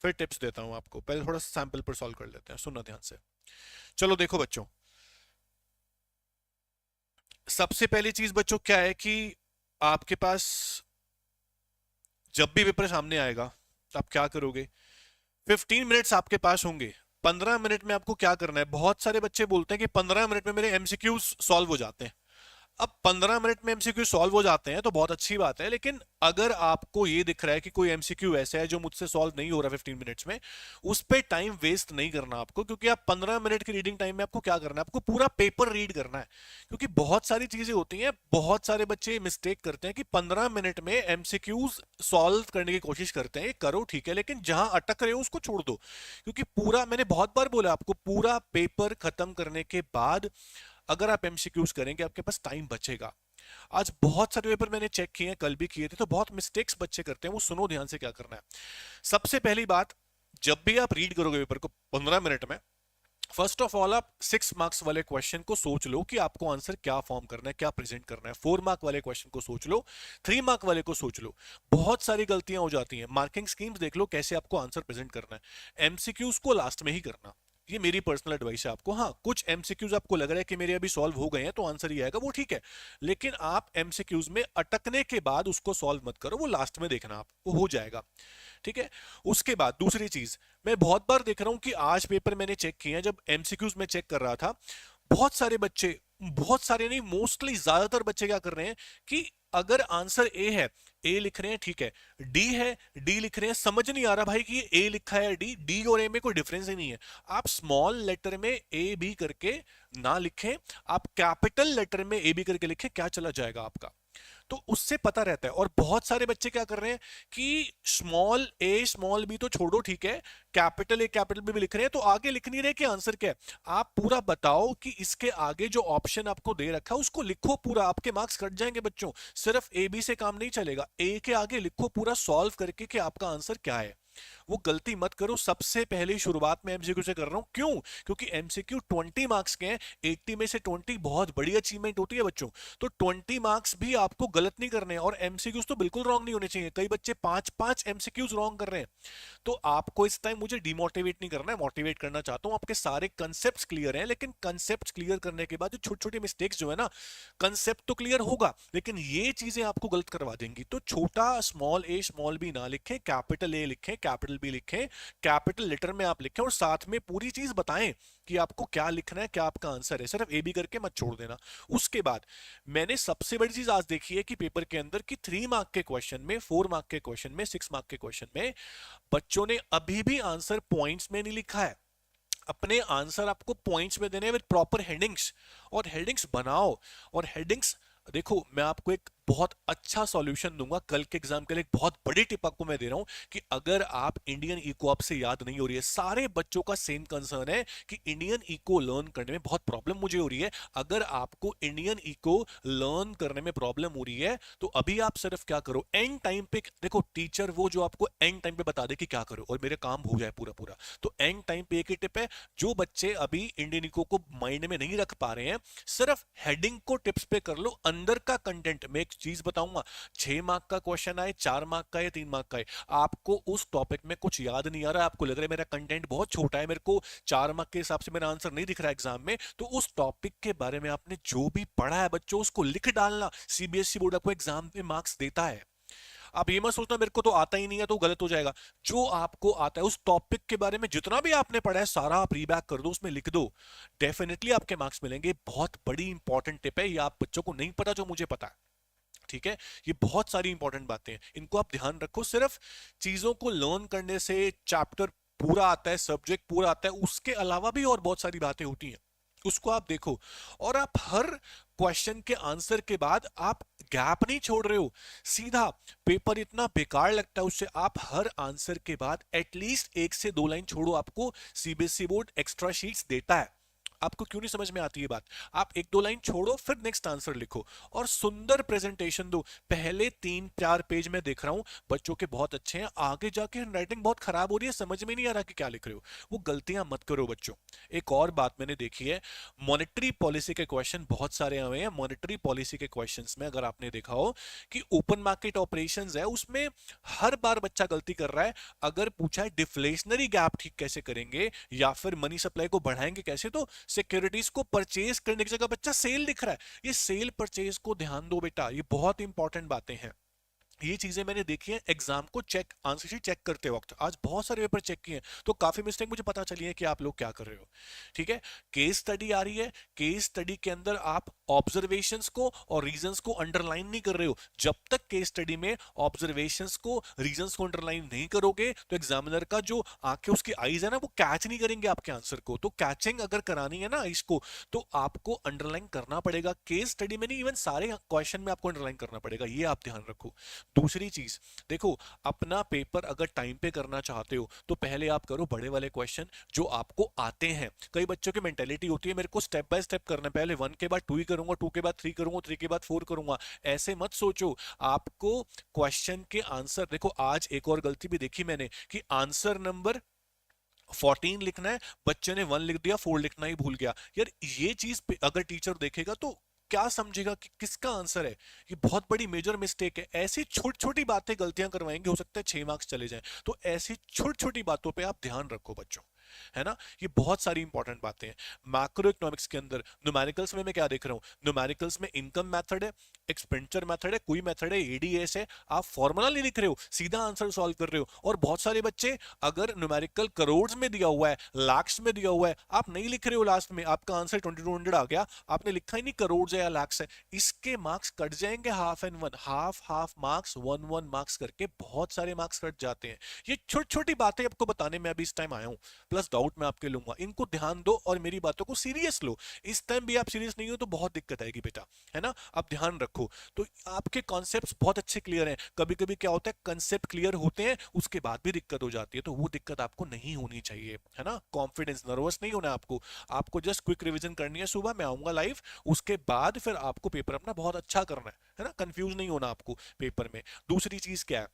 फिर टिप्स देता हूं आपको। पहले थोड़ा सैंपल पर सॉल्व कर लेते हैं, सुनना ध्यान से। चलो देखो बच्चों, सबसे पहली चीज बच्चों क्या है कि आपके पास जब भी पेपर सामने आएगा तो आप क्या करोगे, 15 मिनट्स आपके पास होंगे। 15 मिनट में आपको क्या करना है, बहुत सारे बच्चे बोलते हैं कि 15 मिनट में मेरे एमसीक्यू सॉल्व हो जाते हैं। अब 15 मिनट में एमसीक्यू सॉल्व हो जाते हैं तो बहुत अच्छी बात है, लेकिन अगर आपको ये दिख रहा है कि कोई एमसीक्यू ऐसा है जो मुझसे सॉल्व नहीं हो रहा 15 मिनट्स में, उस पर टाइम वेस्ट नहीं करना आपको, क्योंकि आप 15 मिनट की रीडिंग टाइम में आपको क्या करना है, आपको पूरा पेपर रीड करना है। क्योंकि बहुत सारी चीजें होती हैं, बहुत सारे बच्चे मिस्टेक करते हैं कि 15 मिनट में एमसीक्यूज सॉल्व करने की कोशिश करते हैं। करो ठीक है, लेकिन जहां अटक रहे हो उसको छोड़ दो। क्योंकि पूरा, मैंने बहुत बार बोला आपको, पूरा पेपर खत्म करने के बाद अगर आप एमसीक्यूज करेंगे आपके पास टाइम बचेगा। आज बहुत सारे पेपर मैंने चेक किए हैं, कल भी किए थे, तो बहुत मिस्टेक्स बच्चे करते हैं। वो सुनो ध्यान से क्या करना है। सबसे पहली बात, जब भी आप रीड करोगे पेपर को 15 मिनट में, फर्स्ट ऑफ ऑल आप 6 मार्क्स वाले क्वेश्चन को सोच लो कि आपको आंसर क्या फॉर्म करना है, क्या प्रेजेंट करना है। 4 मार्क वाले क्वेश्चन को सोच लो, 3 मार्क वाले को सोच लो। बहुत सारी गलतियां हो जाती हैं। मार्किंग स्कीम्स देख लो कैसे आपको आंसर प्रेजेंट करना है। एमसीक्यूज को लास्ट में ही करना, ये मेरी पर्सनल एडवाइस है आपको। हाँ, कुछ एमसीक्यूज आपको लग रहा है कि मेरे अभी सॉल्व हो गए हैं तो आंसर ही आएगा, वो ठीक है, लेकिन आप एमसीक्यूज में अटकने के बाद उसको सॉल्व मत करो, वो लास्ट में देखना, आपको हो जाएगा। ठीक है। उसके बाद दूसरी चीज, मैं बहुत बार देख रहा हूं कि आज पेपर मैंने चेक किए हैं, जब एमसीक्यूज में चेक कर रहा था, बहुत सारे बच्चे, बहुत सारे नहीं, मोस्टली ज्यादातर बच्चे क्या कर रहे हैं कि अगर आंसर ए है, ए लिख रहे हैं ठीक है, डी है, डी लिख रहे हैं, समझ नहीं आ रहा भाई कि ये ए लिखा है या डी, डी और ए में कोई डिफरेंस ही नहीं है। आप स्मॉल लेटर में ए बी करके ना लिखें, आप कैपिटल लेटर में ए बी करके लिखें, क्या चला जाएगा आपका, तो उससे पता रहता है। और बहुत सारे बच्चे क्या कर रहे हैं कि स्मॉल ए स्मॉल बी तो छोड़ो ठीक है, कैपिटल ए कैपिटल बी भी लिख रहे हैं, तो आगे लिख नहीं रहे कि आंसर क्या है। आप पूरा बताओ कि इसके आगे जो ऑप्शन आपको दे रखा है उसको लिखो पूरा, आपके मार्क्स कट जाएंगे बच्चों। सिर्फ ए बी से काम नहीं चलेगा, ए के आगे लिखो पूरा सॉल्व करके कि आपका आंसर क्या है। वो गलती मत करो। सबसे पहले शुरुआत में एमसीक्यू से कर रहा हूं, क्यों, क्योंकि एमसीक्यू 20 मार्क्स के हैं, 80 में से 20 बहुत बड़ी अचीवमेंट होती है बच्चों। तो 20 मार्क्स भी आपको गलत नहीं करने हैं, और एमसीक्यूज तो बिल्कुल रॉन्ग नहीं होने चाहिए। कई बच्चे 5-5 एमसीक्यूज रॉन्ग कर रहे हैं। तो आपको इस टाइम मुझे डिमोटिवेट नहीं करना है, मोटिवेट करना चाहता हूं। आपके सारे कंसेप्ट क्लियर हैं, लेकिन कंसेप्ट क्लियर करने के बाद जो छोटी छोटी मिस्टेक्स जो है ना, कंसेप्ट तो क्लियर होगा लेकिन ये चीजें आपको गलत करवा देंगी। तो छोटा स्मॉल ए स्मॉल बी ना लिखें, कैपिटल ए लिखें, कैपिटल बी लिखें, कैपिटल लेटर में आप लिखें, और साथ में पूरी चीज बताएं कि आपको क्या लिखना है, क्या आपका आंसर है। सिर्फ ए बी करके मत छोड़ देना। उसके बाद मैंने सबसे बड़ी चीज आज देखी है कि पेपर के अंदर कि 3 मार्क के क्वेश्चन में, 4 मार्क के क्वेश्चन में, 6 मार्क के क्वेश्चन में बच्चों ने अभी भी आंसर पॉइंट्स में नहीं लिखा है। अपने आंसर आपको पॉइंट्स में देने विद प्रॉपर हेडिंग्स, और हेडिंग्स बनाओ। और हेडिंग्स देखो, मैं आपको एक बहुत अच्छा सॉल्यूशन दूंगा कल के एग्जाम के लिए। एक बहुत बड़ी टिप आपको मैं दे रहा हूं कि अगर आप इंडियन इको आपसे याद नहीं हो रही है, सारे बच्चों का सेम कंसर्न है कि इंडियन इको लर्न करने में बहुत प्रॉब्लम मुझे हो रही है। अगर आपको इंडियन इको लर्न करने में प्रॉब्लम हो रही है तो अभी आप सिर्फ क्या करो, एंड टाइम पे देखो, टीचर वो जो आपको एंड टाइम पे बता दे कि क्या करो और मेरे काम हो जाए पूरा पूरा। तो एंड टाइम पे एक ही टिप है, जो बच्चे अभी इंडियन इको को माइंड में नहीं रख पा रहे हैं, सिर्फ हेडिंग को टिप्स पे कर लो, अंदर का कंटेंट। मैं एक चीज बताऊंगा, 6 मार्क का क्वेश्चन आए, 4 मार्क का या 3 मार्क का है, आपको उस टॉपिक में कुछ याद नहीं आ रहा, आपको लग रहा है मेरा कंटेंट बहुत छोटा है, मेरे को 4 मार्क के हिसाब से मेरा आंसर नहीं दिख रहा है एग्जाम में, तो उस टॉपिक के बारे में आपने जो भी पढ़ा है बच्चों उसको लिख डालना। सीबीएसई बोर्ड आपको एग्जाम में मार्क्स देता है। आप ये मत सोचना मेरे को तो आता ही नहीं है तो गलत हो जाएगा। जो आपको आता है उस टॉपिक के बारे में जितना भी आपने पढ़ा है सारा आप रीबैक कर दो, उसमें लिख दो, डेफिनेटली आपके मार्क्स मिलेंगे। बहुत बड़ी इंपॉर्टेंट टिप है, ये आप बच्चों को नहीं पता जो मुझे पता है। ठीक है, ये बहुत सारी इंपॉर्टेंट बातें हैं, इनको आप ध्यान रखो। सिर्फ चीजों को लर्न करने से चैप्टर पूरा आता है, सब्जेक्ट पूरा आता है, उसके अलावा भी और बहुत सारी बातें होती हैं, उसको आप देखो। और आप हर क्वेश्चन के आंसर के बाद आप गैप नहीं छोड़ रहे हो, सीधा पेपर इतना बेकार लगता है उससे। आप हर आंसर के बाद एटलीस्ट 1 से 2 लाइन छोड़ो, आपको सीबीएसई बोर्ड एक्स्ट्रा शीट्स देता है। आपको क्यों नहीं समझ में आती है बात? आप एक दो लाइन छोड़ो, फिर नेक्स्ट आंसर लिखो और सुंदर प्रेजेंटेशन दो। पहले 3-4 पेज में देख रहा हूं बच्चों के बहुत अच्छे हैं, आगे जाके हैंडराइटिंग बहुत खराब हो रही है, समझ में नहीं आ रहा कि क्या लिख रहे हो। वो गलतियां मत करो बच्चों। एक और बात मैंने देखी है, मॉनेटरी पॉलिसी के क्वेश्चन बहुत सारे आए हैं। मॉनेटरी पॉलिसी के क्वेश्चंस में अगर आपने देखा हो कि ओपन मार्केट ऑपरेशंस है, उसमें हर बार बच्चा गलती कर रहा है। अगर पूछा है डिफ्लेशनरी गैप ठीक कैसे करेंगे या फिर मनी सप्लाई को बढ़ाएंगे कैसे, तो सिक्योरिटीज को परचेज करने की जगह बच्चा सेल लिख रहा है। ये सेल परचेज को ध्यान दो बेटा, ये बहुत इंपॉर्टेंट बातें हैं। ये चीजें मैंने देखी है एग्जाम को चेक, आंसर शीट चेक करते वक्त। आज बहुत सारे पेपर चेक किए हैं तो काफी मिस्टेक मुझे पता चली है कि आप लोग क्या कर रहे हो। ठीक है, केस स्टडी आ रही है, केस स्टडी के अंदर आप ऑब्जर्वेशंस को और रीजंस को अंडरलाइन नहीं कर रहे हो। जब तक केस स्टडी में ऑब्जर्वेशंस को, रीजंस को अंडरलाइन नहीं करोगे तो एग्जामिनर का जो आंखें, उसकी आईज है ना, वो कैच नहीं करेंगे आपके आंसर को। तो कैचिंग अगर करानी है ना इसको, तो आपको अंडरलाइन करना पड़ेगा। केस स्टडी में नहीं, इवन सारे क्वेश्चन में आपको अंडरलाइन करना पड़ेगा, ये आप ध्यान रखो। दूसरी चीज देखो, अपना पेपर अगर टाइम पे करना चाहते हो तो पहले आप करो बड़े वाले क्वेश्चन जो आपको आते हैं। कई बच्चों की मेंटेलिटी होती है मेरे को स्टेप बाय स्टेप करना है, पहले 1 के बाद 2 ही करूंगा, 2 के बाद 3 करूंगा, 3 के बाद 4 करूंगा। ऐसे मत सोचो। आपको क्वेश्चन के आंसर देखो, आज एक और गलती भी देखी मैंने कि आंसर नंबर 14 लिखना है, बच्चे ने 1 लिख दिया, 4 लिखना ही भूल गया। यार ये चीज अगर टीचर देखेगा तो क्या समझेगा कि किसका आंसर है? ये बहुत बड़ी मेजर मिस्टेक है। ऐसी छोटी छोटी बातें गलतियां करवाएंगे, हो सकता है 6 मार्क्स चले जाएं। तो ऐसी छोटी छोटी बातों पे आप ध्यान रखो बच्चों, है ना। ये बहुत सारी इंपॉर्टेंट बातें हैं। मैक्रो इकोनॉमिक्स के अंदर न्यूमेरिकल्स में मैं क्या देख रहा हूं, न्यूमेरिकल्स में इनकम मेथड है, एक्सपेंडिचर मेथड है, कोई मेथड है, एडीएस है। आप फॉर्मूला नहीं लिख रहे हो, सीधा आंसर सॉल्व कर रहे हो। और बहुत सारे बच्चे अगर न्यूमेरिकल करोड़ में दिया हुआ है, लाख्स में दिया हुआ है, आप नहीं लिख रहे हो, लास्ट में आपका आंसर 2200 आ गया, आपने लिखा ही नहीं करोड़ है या लाख्स है, इसके मार्क्स कट जाएंगे half and one, half half marks, 1 marks करके बहुत सारे मार्क्स कट जाते हैं। ये छोटी छोटी बातें आपको बताने में अभी इस टाइम आया हूं, प्लस डाउट मैं आपके लूंगा। इनको ध्यान दो और मेरी बातों को सीरियस लो। इस टाइम भी आप सीरियस नहीं हो तो बहुत दिक्कत आएगी बेटा, है ना। आप ध्यान रखो। तो आपके कॉन्सेप्ट्स बहुत अच्छे क्लियर हैं। कभी कभी क्या होता है, कंसेप्ट क्लियर होते हैं उसके बाद भी दिक्कत हो जाती है, तो वो दिक्कत आपको नहीं होनी चाहिए, है ना। कॉन्फिडेंस, नर्वस नहीं होना आपको। आपको जस्ट क्विक रिवीजन करनी है, सुबह मैं आऊंगा लाइव, उसके बाद फिर आपको पेपर अपना बहुत अच्छा करना है ना। कंफ्यूज नहीं होना आपको पेपर में। दूसरी चीज क्या है,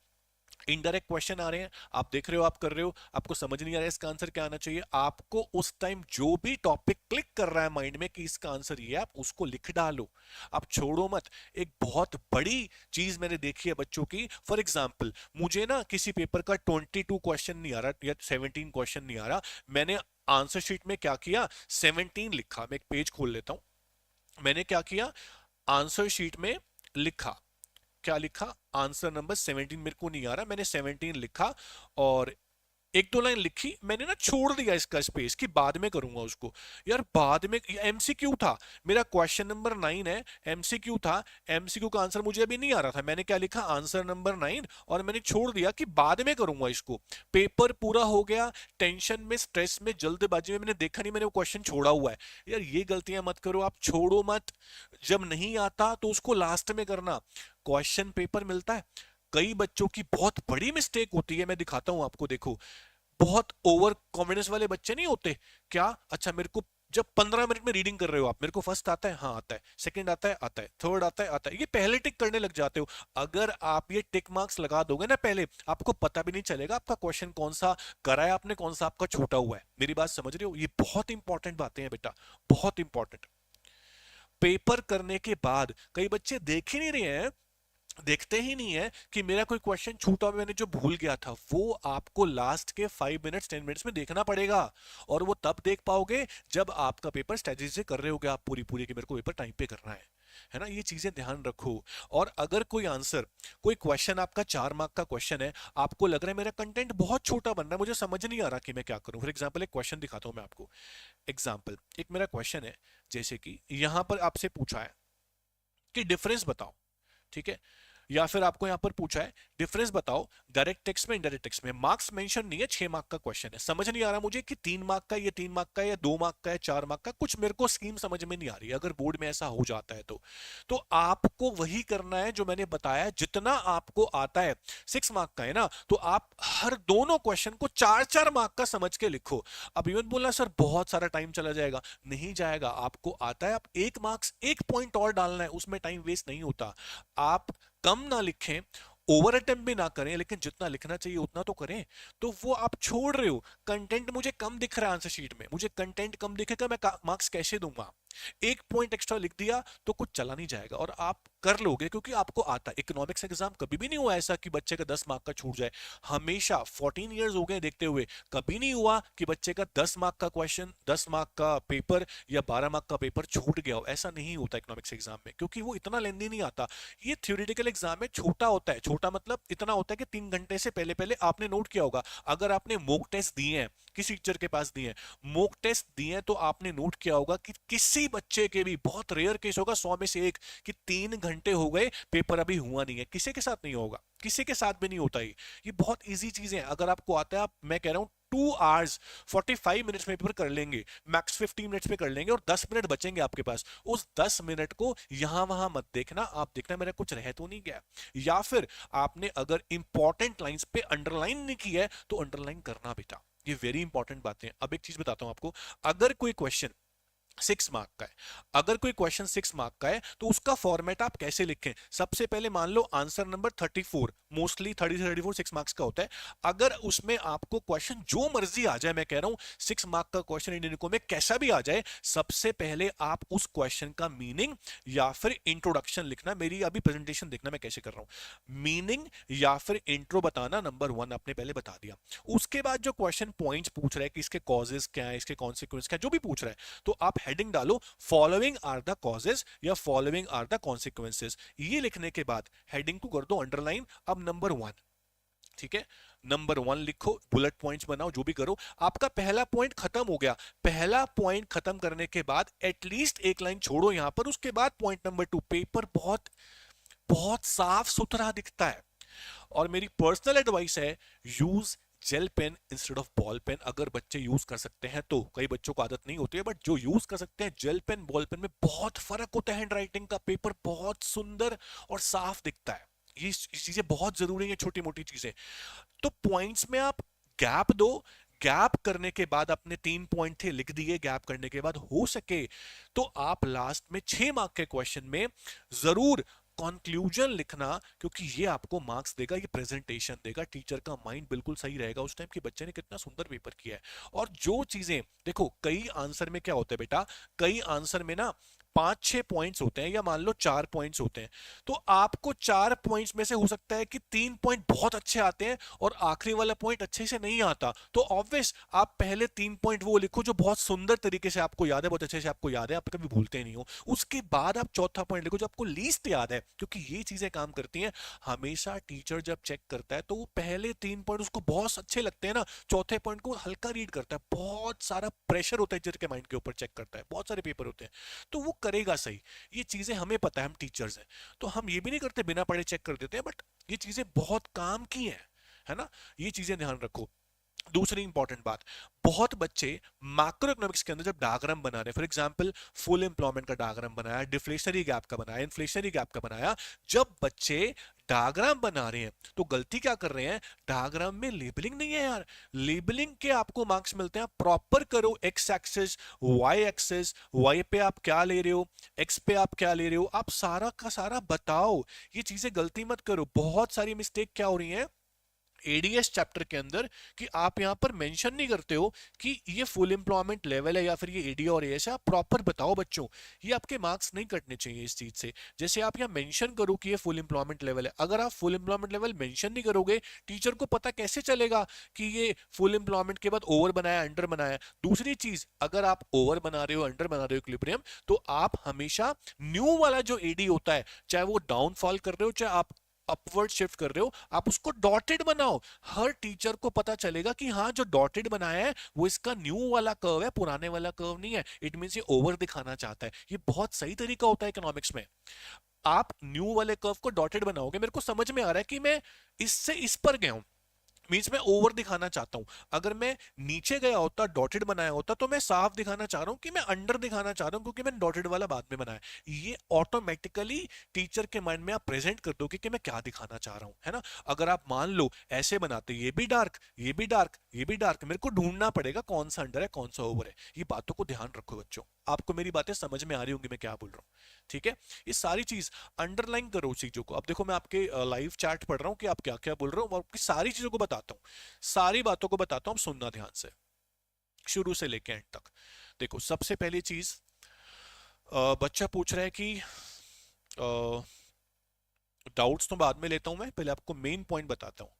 इनडायरेक्ट क्वेश्चन आ रहे हैं, आप देख रहे हो, आप कर रहे हो, आपको समझ नहीं आ रहा है इसका आंसर क्या आना चाहिए, आपको उस टाइम जो भी टॉपिक क्लिक कर रहा है माइंड में कि इसका आंसर ये है, आप उसको लिख डालो, आप छोड़ो मत। एक बहुत बड़ी चीज मैंने देखी है बच्चों की, फॉर एग्जाम्पल मुझे ना किसी पेपर का 22 क्वेश्चन नहीं आ रहा या 17 क्वेश्चन नहीं आ रहा, मैंने आंसर शीट में क्या किया, 17 लिखा। मैं एक पेज खोल लेता हूं, मैंने क्या किया, आंसर शीट में लिखा, क्या लिखा, आंसर नंबर 17 मेरे को नहीं आ रहा, मैंने 17 लिखा और एक दो लाइन लिखी, मैंने ना छोड़ दिया इसका स्पेस कि बाद में करूंगा उसको। यार बाद में, एमसीक्यू था मेरा, क्वेश्चन नंबर 9 है, एमसीक्यू था, एमसीक्यू का आंसर मुझे अभी नहीं आ रहा था, मैंने क्या लिखा, आंसर नंबर 9, और मैंने छोड़ दिया कि बाद में करूंगा इसको। पेपर पूरा हो गया, टेंशन में, स्ट्रेस में, जल्दबाजी में मैंने देखा नहीं, मैंने वो क्वेश्चन छोड़ा हुआ है। यार ये गलतियां मत करो, आप छोड़ो मत। जब नहीं आता तो उसको लास्ट में करना। क्वेश्चन पेपर मिलता है, कई बच्चों की बहुत बड़ी मिस्टेक होती है, मैं दिखाता हूं आपको, देखो। बहुत ओवर कॉन्फिडेंस वाले बच्चे नहीं होते क्या, अच्छा मेरे को, जब 15 मिनट में रीडिंग कर रहे हो आप, मेरे को फर्स्ट आता है, हाँ आता है, सेकंड आता है, आता है, थर्ड आता है, आता है, ये पहले टिक करने लग जाते हो। अगर आप ये टिक मार्क्स लगा दोगे ना पहले, आपको पता भी नहीं चलेगा आपका क्वेश्चन कौन सा करा है आपने, कौन सा आपका छूटा हुआ है। मेरी बात समझ रहे हो, ये बहुत इंपॉर्टेंट बातें हैं बेटा, बहुत इंपॉर्टेंट। पेपर करने के बाद कई बच्चे देख ही नहीं रहे हैं, देखते ही नहीं है कि मेरा कोई क्वेश्चन छूटा हुआ, मैंने जो भूल गया था, वो आपको लास्ट के 5 मिनट्स 10 मिनट्स में देखना पड़ेगा। और वो तब देख पाओगे जब आपका पेपर स्ट्रेटजी से कर रहे होगे आप पूरी पूरी, कि मेरे को पेपर टाइम पे करना है ना। ये चीजें ध्यान रखो। और अगर कोई आंसर, कोई क्वेश्चन आपका 4 मार्क का क्वेश्चन है, आपको लग रहा है मेरा कंटेंट बहुत छोटा बन रहा है, मुझे समझ नहीं आ रहा कि मैं क्या करूं। फॉर एग्जाम्पल एक क्वेश्चन दिखाता हूं मैं आपको। एग्जाम्पल, एक मेरा क्वेश्चन है, जैसे कि यहां पर आपसे पूछा है कि डिफरेंस बताओ, ठीक है। या फिर आपको यहां पर पूछा है डिफरेंस बताओ डायरेक्ट टेक्स्ट में इनडायरेक्ट टेक्स्ट में, मार्क्स मेंशन नहीं है, 6 मार्क का क्वेश्चन है। समझ नहीं आ रहा मुझे कि 3 मार्क का, ये 3 मार्क का, या 2 मार्क का, या 4 मार्क का, कुछ मेरे को स्कीम समझ में नहीं आ रही। अगर बोर्ड में ऐसा हो जाता है तो आपको वही करना है जो मैंने बताया, जितना आपको आता है। 6 मार्क का है ना, तो आप हर दोनों क्वेश्चन को 4-4 मार्क का समझ के लिखो। अब ये मत बोलना सर बहुत सारा टाइम चला जाएगा, नहीं जाएगा। आपको आता है, आप 1 मार्क्स 1 पॉइंट और डालना है, उसमें टाइम वेस्ट नहीं होता। आप कम ना लिखें, ओवर अटेम्प्ट भी ना करें, लेकिन जितना लिखना चाहिए उतना तो करें। तो वो आप छोड़ रहे हो। कंटेंट मुझे कम दिख रहा है आंसर शीट में, मुझे कंटेंट कम दिखेगा, मैं मार्क्स कैसे दूंगा? 1 पॉइंट एक्स्ट्रा लिख दिया तो कुछ चला नहीं जाएगा, और आप कर लोगे क्योंकि आपको आता है। इकोनॉमिक्स एग्जाम कभी भी नहीं हुआ ऐसा कि बच्चे का 10 मार्क का छूट जाए। हमेशा 14 इयर्स हो गए देखते हुए, कभी नहीं हुआ कि बच्चे का 10 मार्क का क्वेश्चन, 10 मार्क का पेपर या 12 मार्क का पेपर छूट गया हो। ऐसा नहीं होता इकोनॉमिक्स एग्जाम में, क्योंकि वो इतना लेंदी नहीं आता। ये थ्योरेटिकल एग्जाम में छोटा होता है। छोटा मतलब इतना होता है कि 3 घंटे से पहले पहले आपने नोट किया होगा। अगर आपने मॉक टेस्ट दिए हैं, किसी टीचर के पास दिए हैं, मॉक टेस्ट दिए हैं, तो आपने नोट किया होगा कि किसी बच्चे के भी, बहुत रेयर केस होगा 100 में से एक, कि 3 घंटे हो गए पेपर अभी हुआ नहीं है। किसी के साथ नहीं होगा, किसी के साथ भी नहीं होता। ये बहुत इजी चीजें हैं। अगर आपको आता है, आप, मैं कह रहा हूं 2 आवर्स 45 मिनट्स में पेपर कर लेंगे, मैक्स 15 मिनट्स में कर लेंगे, और 10 मिनट बचेंगे आपके पास। उस 10 मिनट को यहां वहां मत देखना, आप देखना मेरा कुछ रह तो नहीं गया। या फिर आपने अगर इंपॉर्टेंट लाइंस पे अंडरलाइन नहीं किया है तो अंडरलाइन करना बेटा, ये वेरी इंपॉर्टेंट बातें हैं। अब एक चीज बताता हूं आपको, अगर कोई क्वेश्चन 6 मार्क का है, अगर कोई क्वेश्चन 6 मार्क का है, तो उसका फॉर्मेट आप कैसे लिखें? सबसे पहले मान लो आंसर नंबर 34, मोस्टली 30 34 6 मार्क्स का होता है। अगर उसमें आपको क्वेश्चन जो मर्जी आ जाए, मैं कह रहा हूं 6 मार्क का क्वेश्चन इंडियन इको में कैसा भी आ जाए, सबसे पहले आप उस क्वेश्चन का मीनिंग या फिर इंट्रोडक्शन लिखना। मेरी अभी प्रेजेंटेशन देखना मैं कैसे कर रहा हूं। मीनिंग या फिर इंट्रो बताना, नंबर 1 आपने पहले बता दिया। उसके बाद जो क्वेश्चन पॉइंट्स पूछ रहा है कि इसके कॉजेस क्या है, इसके कॉन्सिक्वेंस क्या है, जो भी पूछ रहा है, तो आप हेडिंग डालो फॉलोइंग आर द कॉजेस या फॉलोइंग आर द कॉन्सिक्वेंसेस। ये लिखने के बाद हेडिंग को कर दो अंडरलाइन। अब नंबर 1, ठीक है, नंबर 1 लिखो, बुलेट पॉइंट्स बनाओ, जो भी करो। आपका पहला पॉइंट खत्म हो गया। पहला पॉइंट खत्म करने के बाद एटलीस्ट एक लाइन छोड़ो यहां पर। उसके बाद पॉइंट नंबर 2, पेपर बहुत बहुत साफ सुथरा दिखता है। और मेरी पर्सनल एडवाइस है, use gel pen instead of ball pen. अगर बच्चे यूज कर सकते हैं तो, कई बच्चों को आदत नहीं होती है, बट जो यूज कर सकते हैं, जेल पेन बॉल पेन में बहुत फर्क होता है। हैंड राइटिंग का पेपर बहुत सुंदर और साफ दिखता है। ये चीजें बहुत जरूरी है, छोटी मोटी चीजें। तो पॉइंट्स में आप गैप दो। गैप करने के बाद, अपने 3 पॉइंट थे लिख दिए, गैप करने के बाद हो सके तो आप लास्ट में 6 मार्क के क्वेश्चन में जरूर कंक्लूजन लिखना, क्योंकि ये आपको मार्क्स देगा, ये प्रेजेंटेशन देगा। टीचर का माइंड बिल्कुल सही रहेगा उस टाइम कि बच्चे ने कितना सुंदर पेपर किया है। और जो चीजें देखो, कई आंसर में क्या होता है बेटा, कई आंसर में ना 5-6 पॉइंट्स होते हैं, या मान लो 4 पॉइंट्स होते हैं। तो आपको 4 पॉइंट्स में से हो सकता है कि 3 पॉइंट बहुत अच्छे आते हैं और आखिरी वाला पॉइंट अच्छे से नहीं आता। तो ऑब्वियस आप पहले 3 पॉइंट वो लिखो जो बहुत सुंदर तरीके से आपको याद है, बहुत अच्छे से आपको याद है, आप कभी भूलते नहीं हो। उसके बाद आप चौथा पॉइंट लिखो जो आपको लीस्ट याद है, क्योंकि ये चीजें काम करती हैं। हमेशा टीचर जब चेक करता है तो वो पहले 3 पॉइंट उसको बहुत अच्छे लगते हैं ना, चौथे पॉइंट को हल्का रीड करता है। बहुत सारा प्रेशर होता है टीचर के माइंड के ऊपर, चेक करता है, बहुत सारे पेपर होते हैं, तो वो करेगा सही। ये चीजें हमें पता है, हम टीचर्स हैं, तो हम ये भी नहीं करते बिना पढ़े चेक कर देते हैं, बट ये चीजें बहुत काम की हैं, है ना। ये चीजें ध्यान रखो। दूसरी इंपॉर्टेंट बात, बहुत बच्चे मैक्रो इकोनॉमिक्स के अंदर जब डायग्राम बना रहे हैं, फॉर एग्जांपल फुल एम्प्लॉयमेंट का डायग्राम बनाया, डिफ्लेशनरी गैप का बनाया, इन्फ्लेशनरी गैप का बनाया, जब बच्चे डायग्राम बना रहे हैं तो गलती क्या कर रहे हैं, डायग्राम में लेबलिंग नहीं है यार। लेबलिंग के आपको मार्क्स मिलते हैं, प्रॉपर करो। X axis, Y axis, Y पे आप क्या ले रहे हो, एक्स पे आप क्या ले रहे हो, आप सारा का सारा बताओ। ये चीजें गलती मत करो। बहुत सारी मिस्टेक क्या हो रही है एडीएस चैप्टर के अंदर, कि आप यहां पर मेंशन नहीं करते हो कि ये फुल एम्प्लॉयमेंट लेवल है या फिर ये एडी और एएस है। आप प्रॉपर बताओ बच्चों, ये आपके मार्क्स नहीं कटने चाहिए इस चीज से। जैसे आप यहां मेंशन करो कि ये फुल एम्प्लॉयमेंट लेवल है, अगर आप फुल एम्प्लॉयमेंट लेवल मेंशन नहीं करोगे, टीचर को पता कैसे चलेगा कि ये फुल एम्प्लॉयमेंट के बाद ओवर बनाया, अंडर बनाया। दूसरी चीज, अगर आप ओवर बना रहे हो, अंडर बना रहे हो इक्विलिब्रियम, तो आप हमेशा न्यू वाला जो एडी होता है, चाहे वो डाउनफॉल कर रहे हो चाहे आप अपवर्ड शिफ्ट कर रहे हो, आप उसको डॉटेड बनाओ। हर टीचर को पता चलेगा कि हाँ, जो डॉटेड बनाया है वो इसका न्यू वाला कर्व है, पुराने वाला कर्व नहीं है। इट मींस ये ओवर दिखाना चाहता है। ये बहुत सही तरीका होता है इकोनॉमिक्स में। आप न्यू वाले कर्व को डॉटेड बनाओगे, मेरे को समझ में आ रहा है कि मैं इससे इस पर गया हूं, मीन्स मैं ओवर दिखाना चाहता हूं। अगर मैं नीचे गया होता, डॉटेड बनाया होता, तो मैं साफ दिखाना चाह रहा हूं कि मैं अंडर दिखाना चाह रहा हूं, क्योंकि मैंने डॉटेड वाला बाद में बनाया। ये ऑटोमेटिकली टीचर के माइंड में आप प्रेजेंट कर दोगे कि मैं क्या दिखाना चाह रहा हूं, है ना। अगर आप मान लो ऐसे बनाते, ये भी डार्क, ये भी डार्क, ये भी डार्क, मेरे को ढूंढना पड़ेगा कौन सा अंडर है कौन सा ओवर है। ये बातों को ध्यान रखो बच्चों, आपको मेरी बातें समझ में आ रही होंगी मैं क्या बोल रहा हूँ, ठीक है। ये सारी चीज अंडरलाइन करो चीजों को। अब देखो मैं आपके लाइव चैट पढ़ रहा हूँ कि आप क्या क्या बोल रहे हो, आपकी सारी चीजों को बताता हूँ, सारी बातों को बताता हूं, सुनना ध्यान से शुरू से लेके एंड तक। देखो सबसे पहली चीज, बच्चा पूछ रहा है कि डाउट्स तो बाद में लेता हूं, मैं पहले आपको मेन पॉइंट बताता हूं,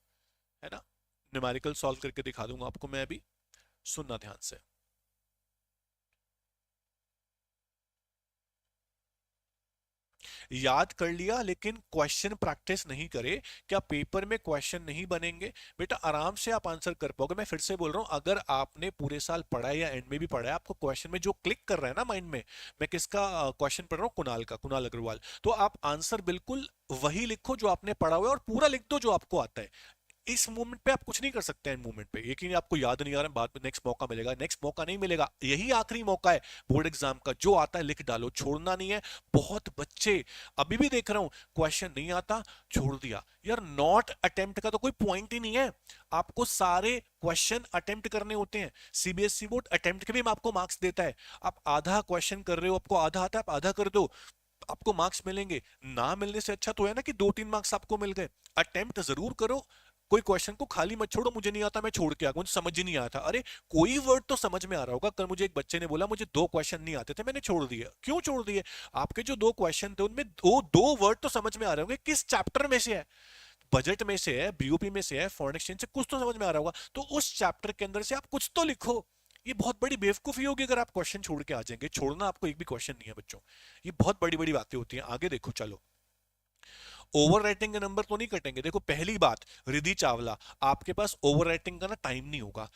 है ना। न्यूमेरिकल सॉल्व करके दिखा दूंगा आपको मैं अभी, सुनना ध्यान से। याद कर लिया लेकिन क्वेश्चन प्रैक्टिस नहीं करे, क्या पेपर में क्वेश्चन नहीं बनेंगे? बेटा आराम से आप आंसर कर पाओगे। मैं फिर से बोल रहा हूं, अगर आपने पूरे साल पढ़ा है या एंड में भी पढ़ा है, आपको क्वेश्चन में जो क्लिक कर रहा है ना माइंड में, मैं किसका क्वेश्चन पढ़ रहा हूं, कुणाल का, कुणाल अग्रवाल, तो आप आंसर बिल्कुल वही लिखो जो आपने पढ़ा हुआ है, और पूरा लिख दो जो आपको आता है। इस मोमेंट पे आप कुछ नहीं कर सकते हैं, मोमेंट पे यकीन आपको याद नहीं आ रहा, बाद में नेक्स्ट मौका मिलेगा, नेक्स्ट मौका नहीं मिलेगा, यही आखिरी मौका है बोर्ड एग्जाम का। जो आता है लिख डालो, छोड़ना नहीं है। बहुत बच्चे अभी भी देख रहा हूं, क्वेश्चन नहीं आता छोड़ दिया। यार नॉट अटेम्प्ट का तो कोई पॉइंट ही नहीं है, आपको सारे क्वेश्चन अटेम्प्ट करने होते हैं। सीबीएसई बोर्ड अटेम्प्ट के भी आपको मार्क्स देता है। आप आधा क्वेश्चन कर रहे हो, आपको आधा आता है, आप आधा कर दो, आपको मार्क्स मिलेंगे। ना मिलने से अच्छा तो है ना कि 2-3 मार्क्स आपको मिल गए। अटेम्प्ट जरूर करो, कोई क्वेश्चन को खाली मत छोड़ो, मुझे नहीं आता मैं छोड़ के आ गया, मुझे समझ ही नहीं आया था। अरे कोई वर्ड तो समझ में आ रहा होगा। कल मुझे एक बच्चे ने बोला मुझे 2 क्वेश्चन नहीं आते थे, मैंने छोड़ दिए। क्यों छोड़ दिए? आपके जो 2 क्वेश्चन थे उनमें दो दो वर्ड तो समझ में आ रहे होंगे, किस चैप्टर में से है, बजट में से है, बीओपी में से है, फॉरेन एक्सचेंज से, कुछ तो समझ में आ रहा होगा। तो उस चैप्टर के अंदर से आप कुछ तो लिखो। ये बहुत बड़ी बेवकूफी होगी अगर आप क्वेश्चन छोड़ के आ जाएंगे। छोड़ना आपको एक भी क्वेश्चन नहीं है बच्चों, ये बहुत बड़ी बड़ी बातें होती हैं। आगे देखो चलो, ओवर राइटिंग के नंबर तो नहीं कटेंगे। देखो पहली बात, रिद्धि चावला, आपके पास ओवर राइटिंग का ना टाइम नहीं होगा।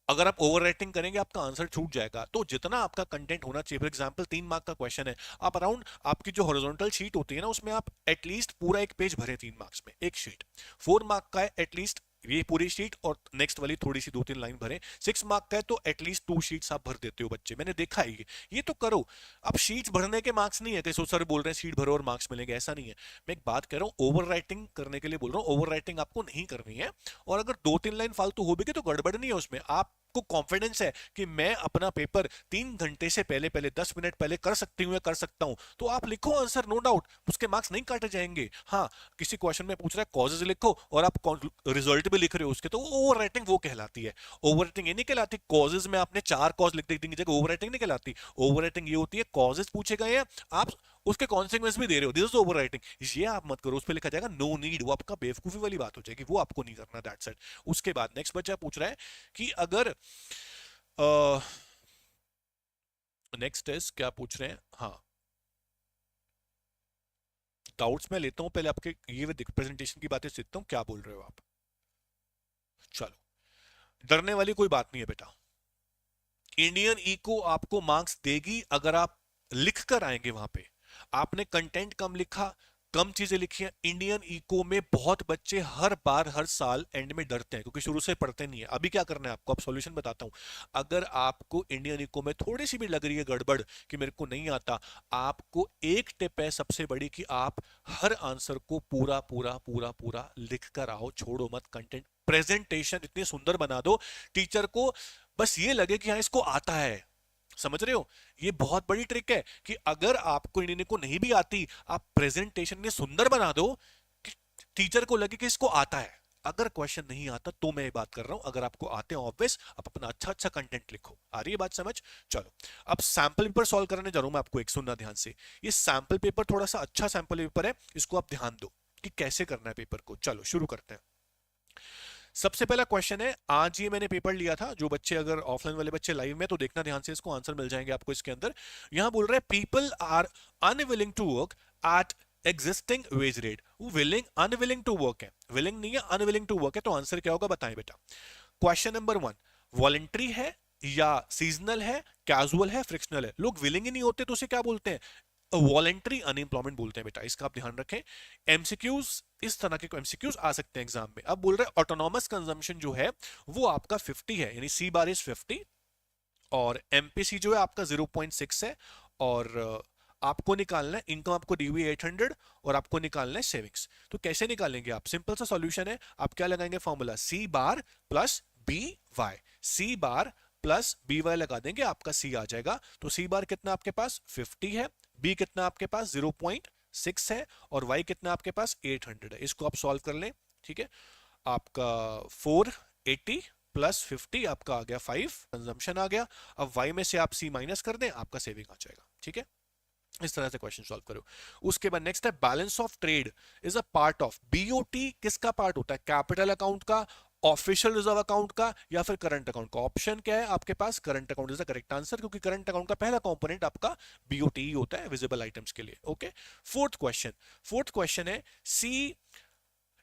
अगर आप ओवर राइटिंग करेंगे आपका आंसर छूट जाएगा। तो जितना आपका कंटेंट होना चाहिए, फॉर एग्जांपल 3 मार्क का क्वेश्चन है, आप अराउंड, आपकी जो हॉरिजॉन्टल शीट होती है ना, उसमें आप एटलीस्ट पूरा एक पेज भरे 3 मार्क्स में, एक शीट। 4 मार्क का है, एटलीस्ट ये पूरी शीट और नेक्स्ट वाली थोड़ी सी 2-3 लाइन भरे। 6 मार्क का है तो एटलीस्ट 2 शीट्स आप भर देते हो बच्चे, मैंने देखा है ये तो करो। अब शीट्स भरने के मार्क्स नहीं है कि सर बोल रहे हैं शीट भरो और मार्क्स मिलेंगे, ऐसा नहीं है। मैं एक बात कह रहा हूं, ओवर राइटिंग करने के लिए बोल रहा हूं, ओवर राइटिंग आपको नहीं करनी है। और अगर 2-3 लाइन फालतू हो भी गई तो गड़बड़ नहीं है उसमें। आप को कॉन्फिडेंस है कि मैं अपना पेपर 3 घंटे से पहले पहले 10 मिनट पहले कर सकती हूँ या कर सकता हूं, तो आप लिखो आंसर, नो डाउट उसके मार्क्स नहीं काटे जाएंगे। हाँ, किसी क्वेश्चन में पूछ रहा है कॉजेज लिखो और आप रिजल्ट भी लिख रहे हो उसके, तो ओवर राइटिंग वो कहलाती है। ओवर राइटिंग ये नहीं कहलाती कॉजेज में आपने 4 कॉज लिख दी जगह, ओवर राइटिंग नहीं कहलाती। ओवर राइटिंग ये होती है कॉजेज पूछे गए हैं, आप उसके कॉन्सिक्वेंस भी दे रहे हो, दिस इज ओवर राइटिंग। ये आप मत करो, उस पर लिखा जाएगा नो नीड, वो आपका बेवकूफी वाली बात हो जाएगी, वो आपको नहीं करना, दैट्स इट। उसके बाद नेक्स्ट बच्चा पूछ रहा है कि अगर नेक्स्ट इज क्या पूछ रहे हैं, हाँ डाउट्स मैं लेता हूं पहले आपके, ये प्रेजेंटेशन की बातें सीखता हूं, क्या बोल रहे हो आप। चलो, डरने वाली कोई बात नहीं है बेटा। इंडियन इको आपको मार्क्स देगी अगर आप लिख कर आएंगे वहां पे। आपने कंटेंट कम लिखा, कम चीजें लिखी हैं। इंडियन इको में बहुत बच्चे हर बार हर साल एंड में डरते हैं क्योंकि शुरू से पढ़ते नहीं है। अभी क्या करना है आपको, आप सॉल्यूशन बताता हूं। अगर आपको इंडियन इको में थोड़ी सी भी लग रही है गड़बड़ कि मेरे को नहीं आता, आपको एक टिप है सबसे बड़ी कि आप हर आंसर को पूरा पूरा पूरा पूरा लिख कर आओ, छोड़ो मत। कंटेंट प्रेजेंटेशन इतनी सुंदर बना दो टीचर को बस ये लगे कि हाँ इसको आता है। समझ रहे हो, ये बहुत बड़ी ट्रिक है कि अगर आपको इंडियन को नहीं भी आती, आप प्रेजेंटेशन में सुंदर बना दो कि टीचर को लगे कि इसको आता है। अगर क्वेश्चन नहीं आता तो मैं बात कर रहा हूं, अगर आपको आते हैं ऑब्वियस आप अपना अच्छा अच्छा कंटेंट लिखो। आ रही है बात समझ? चलो, अब सैंपल पेपर सॉल्व करने जा रहा हूं मैं आपको, एक सुनना ध्यान से। ये सैंपल पेपर थोड़ा सा अच्छा सैंपल पेपर है, इसको आप ध्यान दो कि कैसे करना है पेपर को। चलो शुरू करते हैं। सबसे पहला क्वेश्चन है, आज ये मैंने पेपर लिया था, जो बच्चे अगर ऑफलाइन वाले बच्चे लाइव में तो देखना ध्यान से, इसको आंसर मिल जाएंगे आपको इसके अंदर। यहां बोल रहे हैं people are unwilling to work at existing wage rate. Willing unwilling to work है, विलिंग नहीं है, अनविलिंग टू वर्क है। तो आंसर क्या होगा बताएं बेटा। क्वेश्चन नंबर 1, वॉलंटरी है या सीजनल है, कैजुअल है, फ्रिक्शनल है? लोग विलिंग ही नहीं होते तो उसे क्या बोलते हैं? वॉलेंट्री अनएम्प्लॉयमेंट बोलते हैं बेटा, इसका आप ध्यान रखें। एमसीक्यूज इस तरह के एमसीक्यूज आ सकते हैं एग्जाम में। अब बोल रहे हैं ऑटोनॉमस कंजम्पशन जो है वो आपका 50 है, यानी सी बार इज 50 और एमपीसी जो है आपका 0.6 है, और आपको निकालना है इनकम, आपको दी हुई 800 और आपको निकालना है सेविंग्स। तो कैसे निकालेंगे आप? सिंपल सा सॉल्यूशन है, आप क्या लगाएंगे फॉर्मूला, सी बार प्लस बी वाई, सी बार प्लस बी वाई लगा देंगे, आपका सी आ जाएगा। तो सी बार कितना आपके पास 50 है, बी कितना आपके पास 0.6 है, और वाई कितना आपके पास 800 है। इसको आप सॉल्व कर लें, ठीक है। आपका 480 प्लस 50 आपका आ गया 5, कंजम्पशन आ गया। अब y में से आप c माइनस कर दें, आपका सेविंग आ जाएगा, ठीक है। इस तरह से क्वेश्चन सॉल्व करो। उसके बाद नेक्स्ट है balance of trade is a part of, BOT किसका पार्ट होता है? कैपिटल अकाउंट का, ऑफिशियल रिजर्व अकाउंट का, या फिर करंट अकाउंट का? ऑप्शन क्या है आपके पास? Current account is the correct answer, क्योंकि करंट अकाउंट का पहला कंपोनेंट आपका बीओटी होता है, विजिबल आइटम्स के लिए। ओके, फोर्थ क्वेश्चन है सी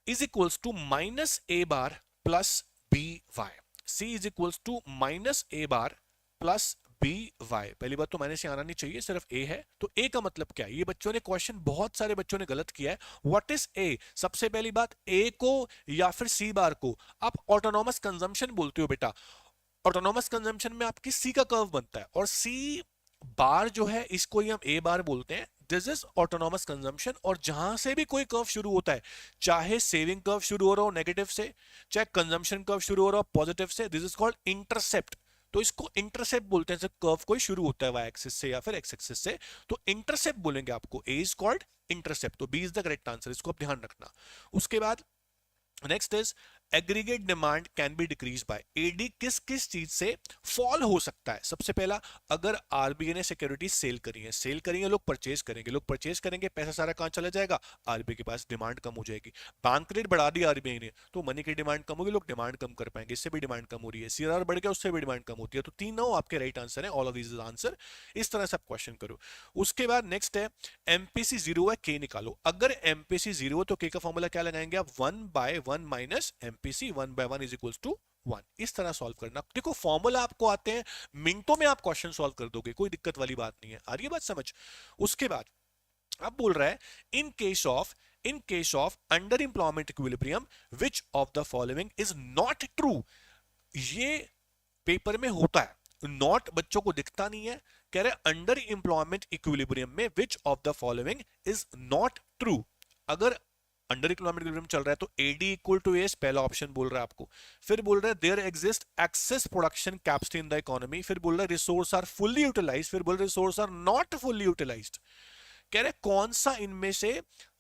is equals to minus a bar plus by, c is equals to minus a bar plus by। पहली बात तो माइनस आना नहीं चाहिए, सिर्फ a है। तो a का मतलब क्या है? ये बच्चों ने क्वेश्चन, बहुत सारे बच्चों ने गलत किया है। What is a? सबसे पहली बात, a को या फिर c बार को आप ऑटोनॉमस कंजम्पशन बोलते हो बेटा। ऑटोनॉमस कंजम्पशन में आपकी c का कर्व बनता है, और c बार जो है इसको ही हम a बार बोलते हैं। दिस इज ऑटोनॉमस कंजम्पशन, और जहां से भी कोई कर्व शुरू होता है, चाहे सेविंग कर्व शुरू हो रहा हो नेगेटिव से, चाहे कंजम्पशन कर्व शुरू हो रहा हो पॉजिटिव से, दिस इज कॉल्ड इंटरसेप्ट। तो इसको इंटरसेप्ट बोलते हैं जब कर्व कोई शुरू होता है वाई एक्सिस से या फिर एक्स एक्सिस से, तो इंटरसेप्ट बोलेंगे आपको। ए इज कॉल्ड इंटरसेप्ट, तो B is the correct answer, इसको आप ध्यान रखना। उसके बाद next is aggregate demand can be decrease by, AD किस किस चीज से फॉल हो सकता है? सबसे पहला, अगर आरबीआई ने सिक्योरिटी सेल करी है, लोग परचेज करेंगे, पैसा सारा कहां चला जाएगा? आरबीआई के पास, डिमांड कम हो जाएगी। बैंक रेट बढ़ा दी आरबीआई ने, तो मनी की डिमांड कम होगी, लोग डिमांड कम कर पाएंगे, इससे भी डिमांड कम हो रही है। सीआरआर बढ़ गया, उससे भी डिमांड कम होती है। तो तीनों आपके राइट आंसर है, ऑल ऑफ दीज आंसर। इस तरह से आप क्वेश्चन करो। उसके बाद नेक्स्ट है एमपीसी 0 है, के निकालो। अगर एमपीसी 0 है तो के का फॉर्मूला क्या लगाएंगे आप? 1/1 minus MPC, 1/1 is equals to 1। इस तरह सॉल्व करना। देखो फॉर्मूला आपको आते हैं, मिनटों में आप क्वेश्चन सॉल्व कर दोगे, कोई दिक्कत वाली बात नहीं है। आ रही है बात समझ? उसके बाद अब बोल रहा है in case of under employment equilibrium which of the following is not true. ये पेपर में होता है, नॉट बच्चों को दिखता नहीं है। कह रहे अंडर एम्प्लॉयमेंट इक्विलिब्रियम में which of the following is not true. अगर अंडर इकोनॉमिक इक्विलिब्रियम चल रहा है तो AD इक्वल टू एस, पहला ऑप्शन बोल रहा है आपको। फिर बोल रहा है there exist excess production capacity in the economy. फिर बोल रहा है रिसोर्स आर फुल्ली यूटिलाइज्ड। फिर बोल रहा है resource are not fully utilised. कह रहे कौन सा इनमें से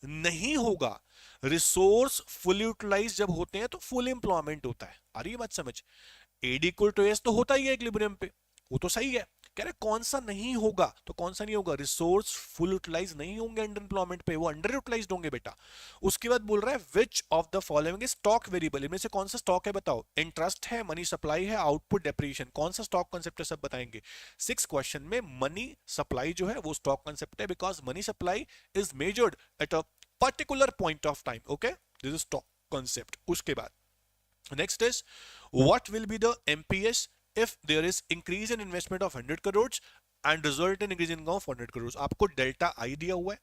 नहीं होगा? रिसोर्स फुल यूटिलाइज जब होते हैं तो फुल एम्प्लॉयमेंट होता है। आ रही है बात समझ? AD इक्वल टू एस तो होता ही है इक्विलिब्रियम पे, वो तो सही है। कह रहे कौन सा नहीं होगा? तो कौन सा नहीं होगा? रिसोर्स फुल यूटिलाइज नहीं होंगे अंडर एम्प्लॉयमेंट पे, वो अंडर यूटिलाइज्ड होंगे बेटा। उसके बाद बोल रहा है विच of the following is stock variable. इनमें से कौन सा स्टॉक है बताओ? इंटरेस्ट है, मनी सप्लाई है, आउटपुट डेप्रिसिएशन। कौन सा स्टॉक कांसेप्ट है सब बताएंगे। 6 क्वेश्चन में मनी सप्लाई जो है वो स्टॉक कांसेप्ट है, because money supply is measured at a particular point of time. Okay, this is stock concept. उसके बाद next is what will be the MPS if there is increase in investment of 100 crores and result in increase in income of 100 crores। आपको delta I दिया हुआ है,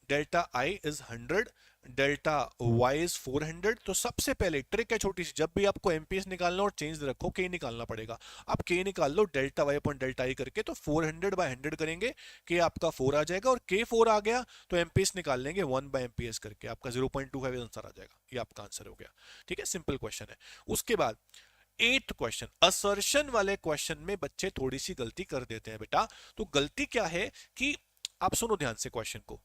delta I is 100, delta Y is 400। तो सबसे पहले trick है छोटी सी, जब भी आपको एमपीएस निकालना और चेंज रखो के निकालना पड़ेगा। आप के निकाल लो delta Y upon delta I करके, तो 400/100 करेंगे, के आपका 4 आ जाएगा, और के 4 आ गया तो एमपीएस निकाल लेंगे 1/एमपीएस करके, आपका 0.25 आंसर आ जाएगा। ये आपका आंसर हो गया, ठीक है, सिंपल क्वेश्चन है। उसके बाद 8th क्वेश्चन, असर्शन वाले क्वेश्चन में बच्चे थोड़ी सी गलती कर देते हैं बेटा। तो गलती क्या है कि आप सुनो ध्यान से क्वेश्चन को।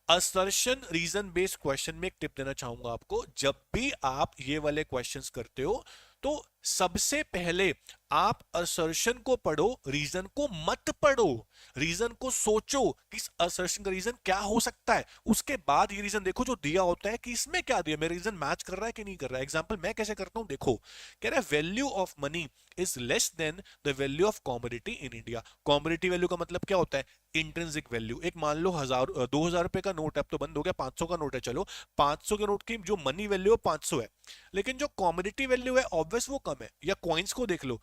असर्शन रीजन बेस्ड क्वेश्चन में एक टिप देना चाहूंगा आपको, जब भी आप ये वाले क्वेश्चंस करते हो तो सबसे पहले आप असर्शन को पढ़ो, रीजन को मत पढ़ो। रीजन को सोचो कि इस असर्शन का रीजन क्या हो सकता है, उसके बाद ये रीजन देखो जो दिया होता है कि इसमें क्या दिया, मेरा रीजन मैच कर रहा है कि नहीं कर रहा है। एग्जांपल मैं कैसे करता हूं देखो, कह रहा है value of money is less than the value of commodity in India. Commodity value का मतलब क्या होता है? Intrinsic value. एक मान लो 2000 रुपए का नोट है, अब तो बंद हो गया, 500 का नोट है, चलो 500 के नोट की जो मनी वैल्यू है 500 है, लेकिन जो कॉमोडिटी वैल्यू है ऑब्वियस वो कम है। या कॉइन्स को देख लो,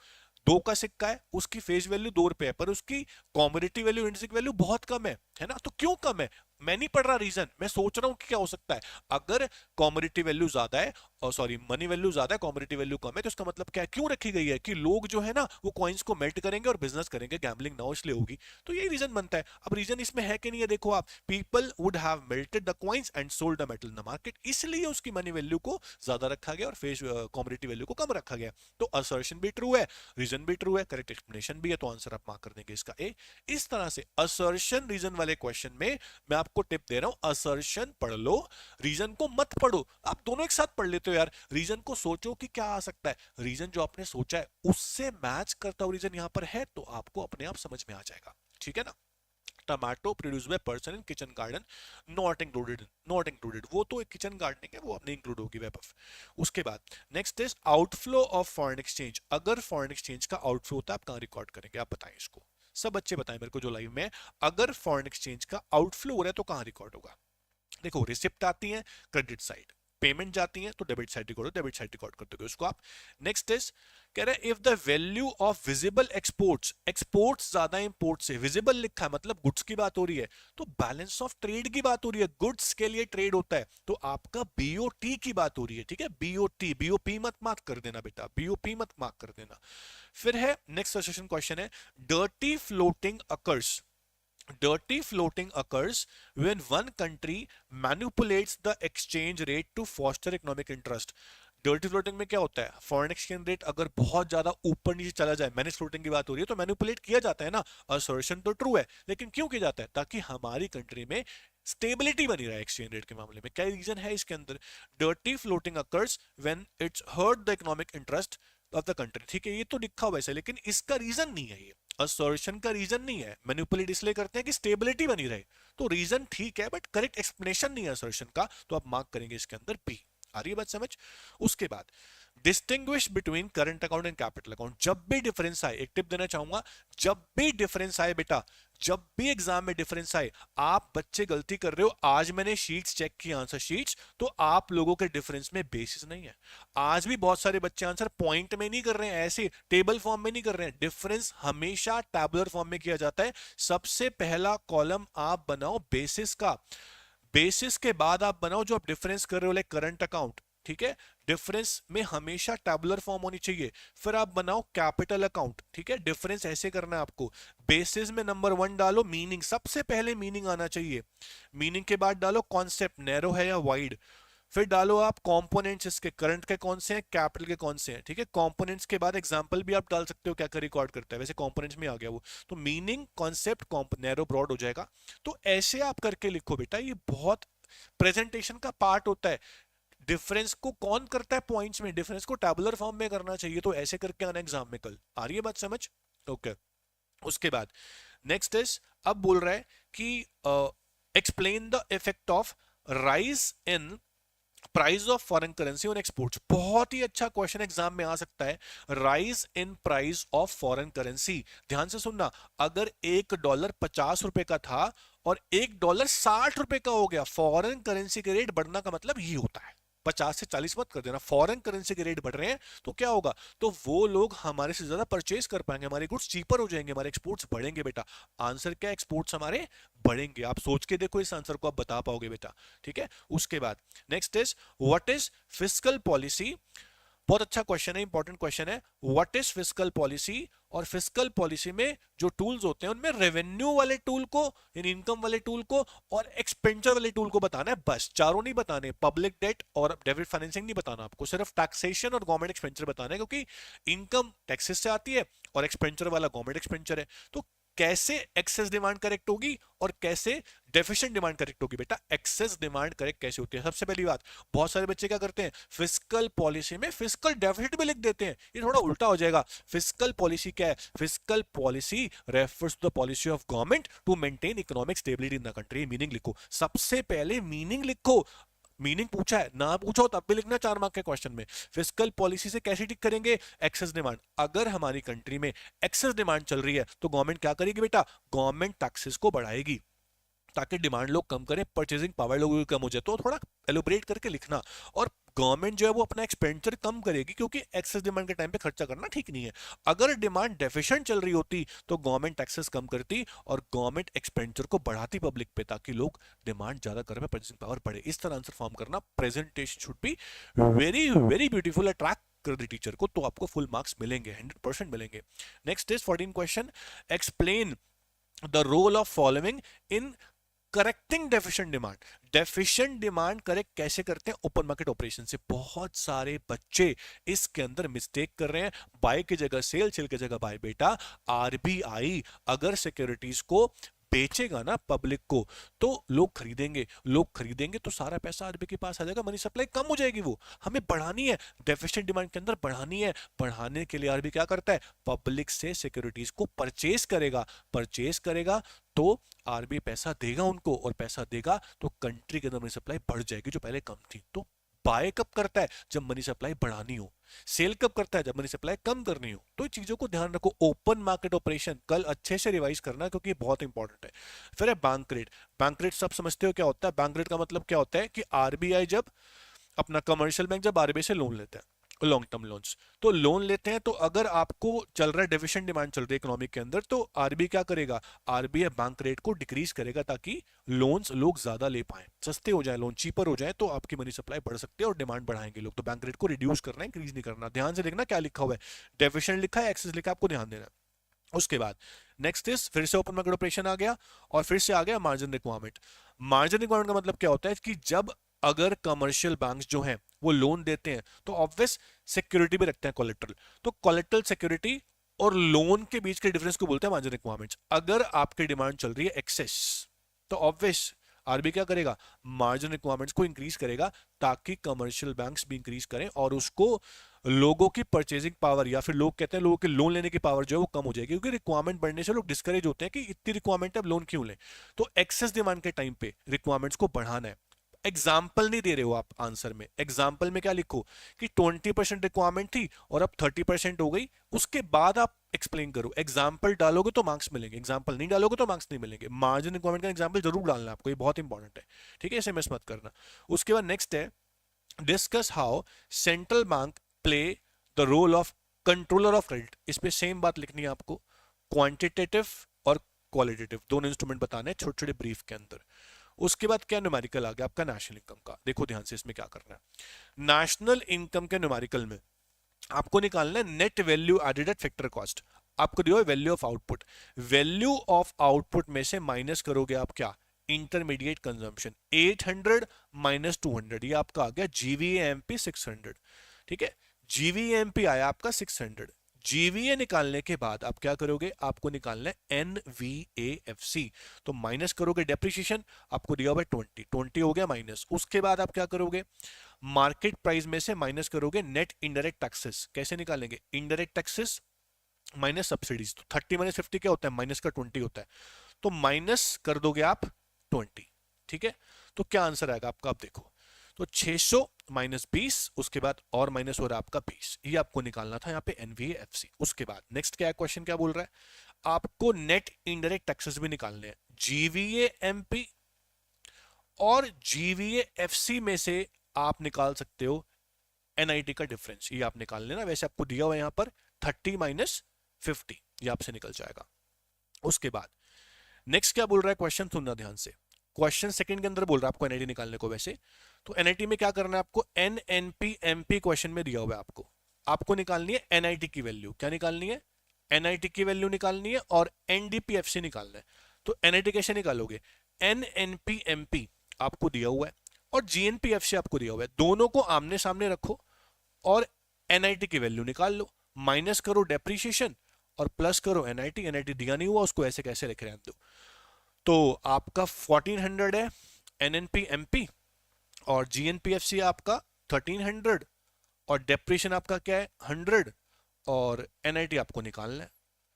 दो का सिक्का है, उसकी फेस वैल्यू 2 रुपए है, पर उसकी कॉमोडिटी वैल्यू, इंट्रिंसिक वैल्यू बहुत कम है ना? तो क्यों कम है? मैं नहीं पढ़ रहा रीजन, मैं सोच रहा हूं कि क्या हो सकता है। अगर कॉमोडिटी वैल्यू ज्यादा है, और सॉरी मनी वैल्यू ज्यादा है, कॉमोडिटी वैल्यू कम है, तो इसका मतलब क्या है, क्यों रखी गई है कि लोग जो है ना वो कॉइन्स को मेल्ट करेंगे और बिजनेस करेंगे, गैम्बलिंग ना हो इसलिए होगी। तो यही रीजन बनता है। अब रीजन इसमें है कि नहीं है, देखो आप, people would have melted the coins and sold the metal in the market, इसलिए उसकी मनी वैल्यू को ज्यादा रखा गया और फेस कॉमोडिटी वैल्यू को कम रखा गया। तो असर्शन भी ट्रू है, रीजन भी ट्रू है, करेक्ट एक्सप्लेनेशन भी है, तो आंसर आप मार्क कर देंगे इसका ए। इस तरह से असर्शन रीजन वाले क्वेश्चन में मैं आपको टिप दे रहा हूं, असर्शन पढ़ लो, रीजन को मत पढ़ो। आप दोनों एक साथ पढ़ लेते हो यार, रीजन को सोचो कि क्या आ सकता है, रीजन जो आपने सोचा है उससे मैच करता हुआ रीजन यहां पर है, तो आपको अपने आप समझ में आ जाएगा। ठीक है ना? Tomato produce by person in kitchen garden, not included, वो तो एक किचन गार्डनिंग है, वो अपने इंक्लूड होगी वेब ऑफ। उसके बाद next is outflow of foreign exchange. अगर फॉरेन एक्सचेंज का आउटफ्लो होता है, आप कहां रिकॉर्ड करेंगे, आप बताएं इसको, सब बच्चे बताएं मेरे को जो लाइव में, अगर फॉरेन एक्सचेंज का आउटफ्लो हो रहा है तो कहां रिकॉर्ड होगा? देखो रिसिप्ट आती है क्रेडिट साइड, पेमेंट जाती है तो debit side record, debit side record कर दोगे उसको आप। नेक्स्ट इज कह रहा है if the value of visible exports, exports ज्यादा इंपोर्ट से, विजिबल लिखा है मतलब गुड्स की बात हो रही है, तो बैलेंस ऑफ ट्रेड की बात हो रही है, गुड्स के लिए ट्रेड होता है, तो आपका बीओटी की बात हो रही है। ठीक है, बीओटी, बीओपी मत मार्क कर देना बेटा, बीओपी मत मार्क कर देना। फिर है नेक्स्ट सेशन क्वेश्चन है, dirty floating occurs, dirty floating occurs when one country manipulates the exchange rate to foster economic interest। Dirty floating में क्या होता है, फॉरेन एक्सचेंज रेट अगर बहुत ज्यादा ऊपर नीचे चला जाए, मैनेज फ्लोटिंग की बात हो रही है, तो मैनिपुलेट किया जाता है ना। असर्शन तो ट्रू है, लेकिन क्यों किया जाता है? ताकि हमारी कंट्री में स्टेबिलिटी बनी रहे एक्सचेंज रेट के मामले में। क्या रीजन है इसके अंदर? Dirty floating occurs when it's hurt the economic interest of the country. ठीक है, ये तो लिखा हुआ है, लेकिन इसका रीजन नहीं है, ये असर्शन का रीजन नहीं है। मैनिपुलेट इसलिए करते हैं कि स्टेबिलिटी बनी रहे, तो रीजन ठीक है बट करेक्ट एक्सप्लेनेशन नहीं है असर्शन का, तो आप मार्क करेंगे इसके अंदर बी। आ रही है बात समझ? उसके बाद distinguish between current account and capital account. जब भी डिफरेंस आए, एक टिप देना चाहूंगा, जब भी डिफरेंस आए बेटा, जब भी एग्जाम में डिफरेंस आए, आप बच्चे गलती कर रहे हो, आज मैंने शीट्स चेक की, आंसर शीट्स, तो आप लोगों के डिफरेंस में बेसिस नहीं है। आज भी बहुत सारे बच्चे आंसर पॉइंट में नहीं कर रहे हैं, ऐसे टेबल फॉर्म में नहीं कर रहे हैं, डिफरेंस हमेशा टैबुलर फॉर्म में किया जाता है। सबसे पहला कॉलम आप बनाओ बेसिस का, बेसिस के बाद आप बनाओ जो आप डिफरेंस कर रहे हो, लाइक करंट अकाउंट। ठीक है, डिफरेंस में हमेशा टैबुलर फॉर्म होनी चाहिए। फिर आप बनाओ कैपिटल अकाउंट। ठीक है, डिफरेंस ऐसे करना है आपको, बेसिस में नंबर 1 डालो, मीनिंग सबसे पहले मीनिंग आना चाहिए, मीनिंग के बाद डालो कॉन्सेप्ट, नैरो है या वाइड, फिर डालो आप कंपोनेंट्स, इसके करंट के कौन से हैं, कैपिटल के कौन से हैं। ठीक है, कंपोनेंट्स के बाद एग्जांपल भी आप डाल सकते हो, क्या क्या रिकॉर्ड करता है, वैसे कंपोनेंट्स में आ गया वो, तो मीनिंग कॉन्सेप्ट नैरो ब्रॉड हो जाएगा। तो ऐसे आप करके लिखो बेटा, ये बहुत प्रेजेंटेशन का पार्ट होता है। डिफरेंस को कौन करता है पॉइंट्स में, डिफरेंस को टैबुलर फॉर्म में करना चाहिए, तो ऐसे करके आना एग्जाम में कल। आ रही है बात समझ? ओके। उसके बाद नेक्स्ट इज, अब बोल रहा है कि explain the effect of rise in price of foreign currency on exports. बहुत ही अच्छा क्वेश्चन एग्जाम में आ सकता है, rise in price of foreign currency. ध्यान से सुनना, अगर $1 50 का था और $1 60 का हो गया, फॉरेन करेंसी के रेट बढ़ना का मतलब ये होता है, 50 से 40 मत कर देना, फॉरेन करेंसी के रेट बढ़ रहे हैं तो क्या होगा, तो वो लोग हमारे से ज्यादा परचेज कर पाएंगे, हमारे गुड्स चीपर हो जाएंगे, हमारे एक्सपोर्ट्स बढ़ेंगे बेटा। आंसर क्या, एक्सपोर्ट्स हमारे बढ़ेंगे। आप सोच के देखो, इस आंसर को आप बता पाओगे बेटा। ठीक है, उसके बाद next is what is fiscal policy. बहुत अच्छा क्वेश्चन है, इंपॉर्टेंट क्वेश्चन है, व्हाट इज फिस्कल पॉलिसी। और फिस्कल पॉलिसी में जो टूल्स होते हैं, उनमें रेवेन्यू वाले टूल को, इनकम वाले टूल को और एक्सपेंडिचर वाले टूल को बताना है, बस। चारों नहीं बताने, पब्लिक डेट और डेबिट फाइनेंसिंग नहीं बताना आपको, सिर्फ टैक्सेशन और गवर्नमेंट एक्सपेंडिचर बताना है, क्योंकि इनकम टैक्सेस से आती है और एक्सपेंडिचर वाला गवर्नमेंट एक्सपेंडिचर है। तो कैसे एक्सेस डिमांड करेक्ट होगी और कैसे डेफिशिएंट डिमांड करेक्ट होगी बेटा, एक्सेस डिमांड करेक्ट कैसे होती है। सबसे पहली बात, बहुत सारे बच्चे क्या करते हैं, फिस्कल पॉलिसी में फिस्कल डेफिसिट भी लिख देते हैं, ये थोड़ा उल्टा हो जाएगा। फिस्कल पॉलिसी क्या है, fiscal policy refers to the policy of government to maintain economic stability in the country. Meaning लिखो, सबसे पहले मीनिंग लिखो, मीनिंग पूछा है ना, पूछो तब भी लिखना 4 मार्क के क्वेश्चन में। फिस्कल पॉलिसी से कैसे ठीक करेंगे, एक्सेस डिमांड। अगर हमारी कंट्री में एक्सेस डिमांड चल रही है तो गवर्नमेंट क्या करेगी बेटा, गवर्नमेंट टैक्सेस को बढ़ाएगी ताकि डिमांड लोग कम करें, परचेजिंग पावर लोगों की कम हो जाए। तो थोड़ा एलोबरेट करके लिखना। और गवर्नमेंट जो है वो अपना एक्सपेंडिचर कम करेगी, क्योंकि एक्सेस डिमांड के टाइम पे खर्चा करना ठीक नहीं है। अगर डिमांड डेफिशिएंट चल रही होती तो गवर्नमेंट टैक्सेस कम करती और गवर्नमेंट एक्सपेंडिचर को बढ़ाती पब्लिक पे, ताकि लोग डिमांड ज्यादा कर परचेसिंग पावर बढ़े। इस तरह आंसर फॉर्म करना। Presentation should be very very beautiful, attract कर दी टीचर को, तो आपको फुल मार्क्स मिलेंगे, 100% मिलेंगे। Next is 14 question, explain the role of following in correcting deficient demand. Deficient demand correct कैसे करते हैं? ओपन मार्केट ऑपरेशन से। बहुत सारे बच्चे इसके अंदर मिस्टेक कर रहे हैं, बाय की जगह सेल, सेल की जगह बाय। बेटा आरबीआई अगर सिक्योरिटीज को बेचेगा ना पब्लिक को, तो लोग खरीदेंगे, लोग खरीदेंगे तो सारा पैसा आरबीआई के पास आ जाएगा, मनी सप्लाई कम हो जाएगी। वो हमें बढ़ानी है, डेफिशिएंट डिमांड के अंदर बढ़ानी है। बढ़ाने के लिए आरबीआई क्या करता है? पब्लिक से सिक्योरिटीज को परचेज करेगा, परचेज करेगा तो आरबीआई पैसा देगा उनको, और पैसा देगा तो कंट्री के अंदर मनी सप्लाई बढ़ जाएगी जो पहले कम थी। तो बाय कब करता है? जब मनी सप्लाई बढ़ानी हो। सेल कब करता है? जब मनी सप्लाई कम करनी हो। तो चीजों को ध्यान रखो। ओपन मार्केट ऑपरेशन कल अच्छे से रिवाइज करना, क्योंकि ये बहुत इंपॉर्टेंट है। फिर है बैंक रेट। बैंक रेट सब समझते हो क्या होता है? बैंक रेट का मतलब क्या होता है कि आरबीआई जब अपना कमर्शियल बैंक जब आरबीआई से लोन लेता है, लॉन्ग टर्म लोन्स, तो लोन लेते हैं, तो अगर आपको चल रहा है डेफिशिएंट डिमांड चल रही है इकोनॉमिक के अंदर, तो आरबीआई क्या करेगा? आरबीआई बैंक रेट को डिक्रीज करेगा, ताकि लोन्स लोग ज्यादा ले पाए, सस्ते हो जाए, लोन चीपर हो जाए, तो आपकी मनी सप्लाई बढ़ सकती है और डिमांड बढ़ाएंगे लोग। तो बैंक रेट को रिड्यूस करना है, इंक्रीज नहीं करना। ध्यान से देखना क्या लिखा हुआ है, डेफिशिएंट लिखा है, एक्सेस लिखा है, आपको ध्यान देना है। उसके बाद नेक्स्ट इज, फिर से ओपन मार्केट ऑपरेशन आ गया, और फिर से आ गया मार्जिन रिक्वायरमेंट। मार्जिन रिक्वायरमेंट का मतलब क्या होता है कि जब अगर कमर्शियल बैंक्स जो हैं वो लोन देते हैं, तो ऑब्वियस सिक्योरिटी भी रखते हैं, कोलेट्रल। तो कोलेट्रल सिक्योरिटी और लोन के बीच के डिफरेंस को बोलते हैं मार्जिन रिक्वायरमेंट्स। अगर आपकी डिमांड चल रही है एक्सेस, तो ऑब्वियस आरबीआई क्या करेगा? मार्जिन रिक्वायरमेंट्स को इंक्रीज करेगा, ताकि कमर्शियल बैंक्स भी इंक्रीज करें और उसको लोगों की परचेजिंग पावर, या फिर लोग कहते हैं लोगों के लोन लेने की पावर जो है वो कम हो जाएगी, क्योंकि रिक्वायरमेंट बढ़ने से लोग डिस्करेज होते हैं कि इतनी रिक्वायरमेंट है, अब लोन क्यों लें। तो एक्सेस डिमांड के टाइम पे रिक्वायरमेंट्स को बढ़ाना है। एग्जाम्पल नहीं दे रहे हो आप आंसर में। एग्जाम्पल में क्या लिखो कि 20% रिक्वायरमेंट थी और अब 30% हो गई, उसके बाद आप एक्सप्लेन करो। एग्जाम्पल डालोगे तो मार्क्स मिलेंगे, एग्जाम्पल नहीं डालोगे तो मार्क्स नहीं मिलेंगे। मार्जिन रिक्वायरमेंट का एग्जाम्पल जरूर डालना आपको, ये बहुत इंपॉर्टेंट है, ठीक है, इसे मिस मत करना। उसके बाद नेक्स्ट है, discuss how central bank play the role of controller of credit. इस पे सेम बात लिखनी है आपको, क्वांटिटेटिव और क्वालिटेटिव दोनों इंस्ट्रूमेंट बताने हैं छोटे छोटे ब्रीफ के अंदर। उसके बाद क्या न्यूमेरिकल आ गया आपका नेशनल इनकम का। देखो ध्यान से इसमें क्या करना है। नेशनल इनकम के न्यूमेरिकल में आपको निकालना है net value added at factor cost. आपको दिया है value of output, value of output में से माइनस करोगे आप क्या? Intermediate consumption. 800 माइनस 200, ये आपका आ गया जीवीएमपी 600। ठीक है, जीवीएमपी आया आपका 600। जीवीए निकालने के बाद आप क्या करोगे? आपको निकालना है एनवीएएफसी। तो माइनस करोगे डेप्रिसिएशन, आपको दिया हुआ है 20, 20 हो गया माइनस। उसके बाद आप क्या करोगे? मार्केट प्राइस में से माइनस करोगे नेट इनडायरेक्ट टैक्सेस। कैसे निकालेंगे? Indirect taxes minus subsidies. तो 30 माइनस 50 क्या होता है? माइनस का 20 होता है। तो माइनस कर दोगे आप 20। ठीक है, तो क्या आंसर आएगा आपका? आप देखो, तो 600 माइनस 20, उसके बाद और माइनस हो रहा है आपका 20। ये आपको निकालना था यहाँ पे एनवीएफसी। उसके बाद नेक्स्ट क्या है क्वेश्चन, क्या बोल रहा है? आपको नेट इनडायरेक्ट टैक्सेस भी निकालने हैं, जीवीए एमपी और जीवीए एफसी में से आप निकाल सकते हो एनआईटी का डिफरेंस। ये आप निकाल लेना, वैसे आपको दिया हुआ यहां पर 30 माइनस 50, ये आपसे निकल जाएगा। उसके बाद नेक्स्ट क्या बोल रहा है क्वेश्चन, सुनना ध्यान से। क्वेश्चन सेकंड के अंदर बोल रहा है आपको एनआईटी निकालने को। वैसे तो एनआईटी में क्या करना है आपको? एनएनपी एमपी क्वेश्चन में दिया हुआ है आपको निकालनी है एनआईटी की वैल्यू। क्या निकालनी है? एनआईटी की वैल्यू निकालनी है और एनडीपीएफसी निकालना है। तो एनआईटी कैसे निकालोगे? एनएनपी एमपी आपको दिया हुआ है और जीएनपीएफसी आपको दिया हुआ है, दोनों को आमने सामने रखो और एनआईटी की वैल्यू निकाल लो। माइनस करो डेप्रीशिएशन और प्लस करो एनआईटी। एनआईटी दिया नहीं हुआ, उसको ऐसे कैसे लिख रहे हैं दो। तो आपका 1400 है एनएनपी एमपी और जीएनपीएफसी आपका 1300 और डेप्रीशिएशन आपका क्या है? 100 और एनआईटी आपको निकालना है।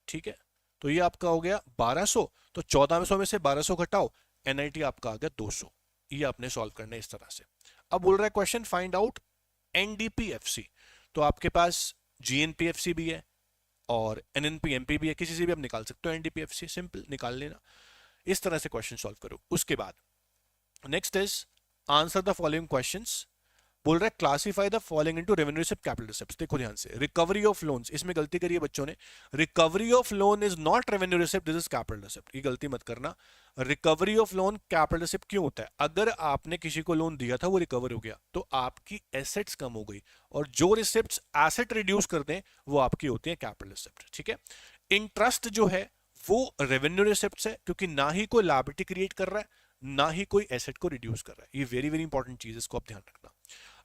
ठीक है, तो ये आपका हो गया 1200। तो 1400 में से 1200 घटाओ, एनआईटी आपका आ गया 200। ये आपने सॉल्व करना है इस तरह से। अब बोल रहा है क्वेश्चन फाइंड आउट एनडीपीएफसी। तो आपके पास जीएनपीएफसी भी है और एनएनपीएमपी भी है, किसी से भी आप निकाल सकते हो एनडीपीएफसी, सिंपल निकाल लेना। इस तरह से क्वेश्चन सॉल्व करो। उसके बाद next is answer the following questions. बोल रहा है classify the following into revenue receipt capital receipts. देखो ध्यान से, रिकवरी ऑफ लोन्स, इसमें गलती करी है बच्चों ने। Recovery of loan is not revenue receipt, this is capital receipt, ये गलती मत करना। Recovery of loan capital receipt क्यों होता है? अगर आपने किसी को लोन दिया था, वो रिकवर हो गया, तो आपकी एसेट्स कम हो गई, और जो रिसिप्ट्स एसेट रिड्यूस कर दें वो आपकी होती है कैपिटल रिसिप्ट, ठीक है। इंटरेस्ट जो है वो रेवेन्यू रिसिप्ट्स है, क्योंकि ना ही कोई लायबिलिटी क्रिएट कर रहा है, ना ही कोई एसेट को रिड्यूस कर रहा है। ये वेरी वेरी इंपॉर्टेंट चीज है, इसको आप ध्यान रखना।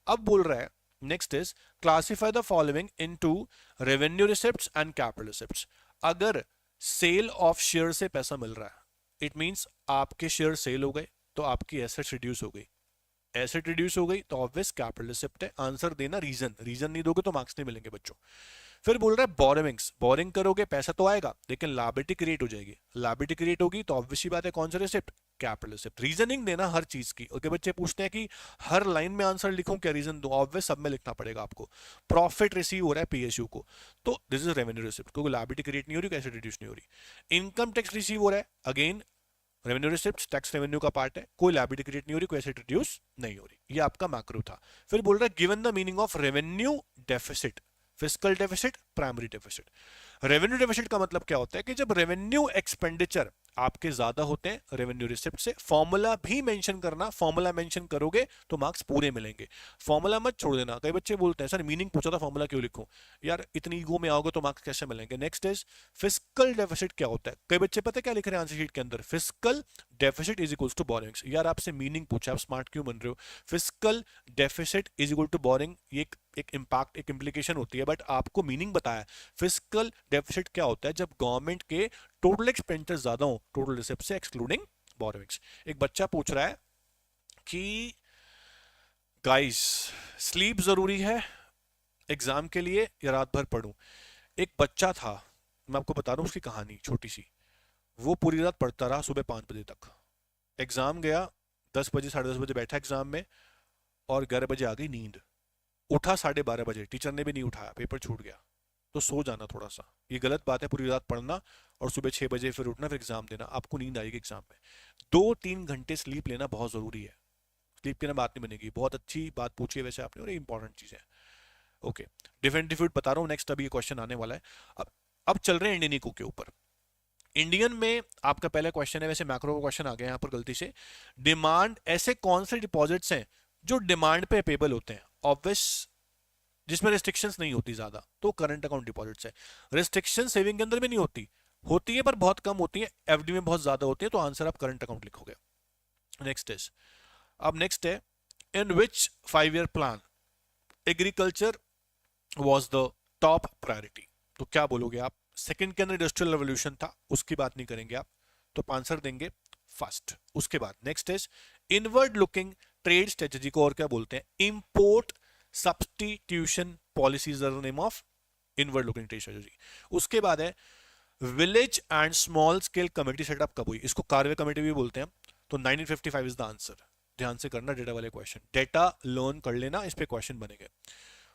अब बोल रहा है next is classify the following into revenue receipts and capital receipts. अगर सेल ऑफ शेयर से पैसा मिल रहा है, इट मींस आपके शेयर सेल हो गए तो आपकी एसेट्स रिड्यूस हो गई, एसेट रिड्यूस हो गई तो ऑब्वियस कैपिटल रिसिप्ट है। आंसर देना, रीजन नहीं दोगे तो मार्क्स नहीं मिलेंगे बच्चों। फिर बोल रहा है बोरोविंग्स, बोरिंग करोगे पैसा तो आएगा, लेकिन लायबिलिटी क्रिएट हो जाएगी, लायबिलिटी क्रिएट होगी तो ऑब्वियस बात है कौन सा रिसिप्ट? Capital receipt. रीजनिंग देना हर चीज की। ओके, बच्चे पूछते हैं कि हर लाइन में आंसर लिखूं, क्या रीजन दूं? ऑब्वियस सब में लिखना पड़ेगा आपको। प्रॉफिट रिसीव हो रहा है पीएसयू को, तो दिस इज रेवेन्यू रिसिप्ट, क्योंकि लायबिलिटी क्रिएट नहीं हो रही, कैसे रिड्यूस नहीं हो रही। इनकम टैक्स रिसीव हो रहा है, again revenue receipt, tax revenue का पार्ट है, कोई लायबिलिटी क्रिएट नहीं हो रही, कोई एसेट रिड्यूस नहीं हो रही। ये आपका मैक्रो था। फिर बोल रहा है given the meaning of revenue deficit, fiscal deficit, primary deficit. Revenue deficit का मतलब क्या होता है कि जब रेवेन्यू एक्सपेंडिचर आपके ज्यादा होते हैं रेवेन्यू रिसिप्ट से। फॉर्मूला भी मेंशन करना, फॉर्मूला मेंशन करोगे तो मार्क्स पूरे मिलेंगे, फॉर्मूला मत छोड़ देना। कई बच्चे बोलते हैं सर मीनिंग पूछा था फॉर्मूला क्यों लिखूं? यार इतनी ईगो में आओगे तो मार्क्स कैसे मिलेंगे? नेक्स्ट इज फिस्कल डेफिसिट क्या होता है? कई बच्चे पता है क्या लिख रहे हैं आंसर शीट के अंदर? Fiscal deficit is equals to borrowings. यार आपसे मीनिंग पूछा, आप स्मार्ट क्यों बन रहे हो? Fiscal deficit is equal to borrowing, ये एक इंपैक्ट, एक इंप्लीकेशन होती है, बट आपको मीनिंग बताया। फिस्कल डेफिसिट क्या होता है? जब गवर्नमेंट के टोटल एक्सपेंडिचर ज्यादा हो टोटल रिसिप्ट से एक्सक्लूडिंग बोरोविंग्स। एक बच्चा पूछ रहा है कि गाइस स्लीप जरूरी है एग्जाम के लिए या रात भर पढ़ूं? एक बच्चा था, मैं आपको बता रहा हूं उसकी कहानी छोटी सी। वो पूरी रात पढ़ता रहा सुबह 5 बजे तक, एग्जाम गया 10 बजे, 10:30 बजे बैठा एग्जाम में, और 11 बजे आ गई नींद। उठा 12:30 बजे, टीचर ने भी नहीं उठाया, पेपर छूट गया। तो सो जाना थोड़ा सा, ये गलत बात है पूरी रात पढ़ना और सुबह 6 बजे फिर उठना, फिर एग्जाम देना, आपको नींद आएगी एग्जाम में। 2-3 घंटे स्लीप लेना बहुत जरूरी है। स्लीप के ना बात नहीं बनेगी। बहुत अच्छी बात पूछी है वैसे आपने, और ये इंपॉर्टेंट चीज है। ओके, डिफरेंट डिफरेंट बता रहा हूँ, नेक्स्ट अभी ये क्वेश्चन आने वाला है। अब चल रहे हैं इंडियन इको के ऊपर। इंडियन में आपका पहला क्वेश्चन है, वैसे मैक्रो का क्वेश्चन आ गया यहाँ पर गलती से। डिमांड, ऐसे कौन से डिपॉजिट्स हैं जो डिमांड पे पेबल होते हैं? ऑब्वियस, जिसमें रिस्ट्रिक्शंस नहीं होती ज्यादा, तो करंट अकाउंट डिपॉजिट्स है। रिस्ट्रिक्शन सेविंग के अंदर भी नहीं होती, होती है पर बहुत कम होती है, एफडी में बहुत ज्यादा होती है, तो आंसर आप करंट अकाउंट लिखोगे। नेक्स्ट इज, अब नेक्स्ट है इन विच 5 year plan agriculture was the top priority? तो क्या बोलोगे आप? सेकंड के अंदर इंडस्ट्रियल रेवोल्यूशन था, उसकी बात नहीं करेंगे आप, तो आंसर देंगे फर्स्ट। उसके बाद next is inward looking trade strategy को और क्या बोलते हैं? Import substitution policies are the name of inward looking trade strategy. उसके बाद है village and small scale committee setup कब हुई? इसको कार्वे कमेटी भी बोलते हैं, तो 1955 इज द आंसर। ध्यान से करना डेटा वाले क्वेश्चन, डेटा लर्न कर लेना, इस पे क्वेश्चन बनेंगे।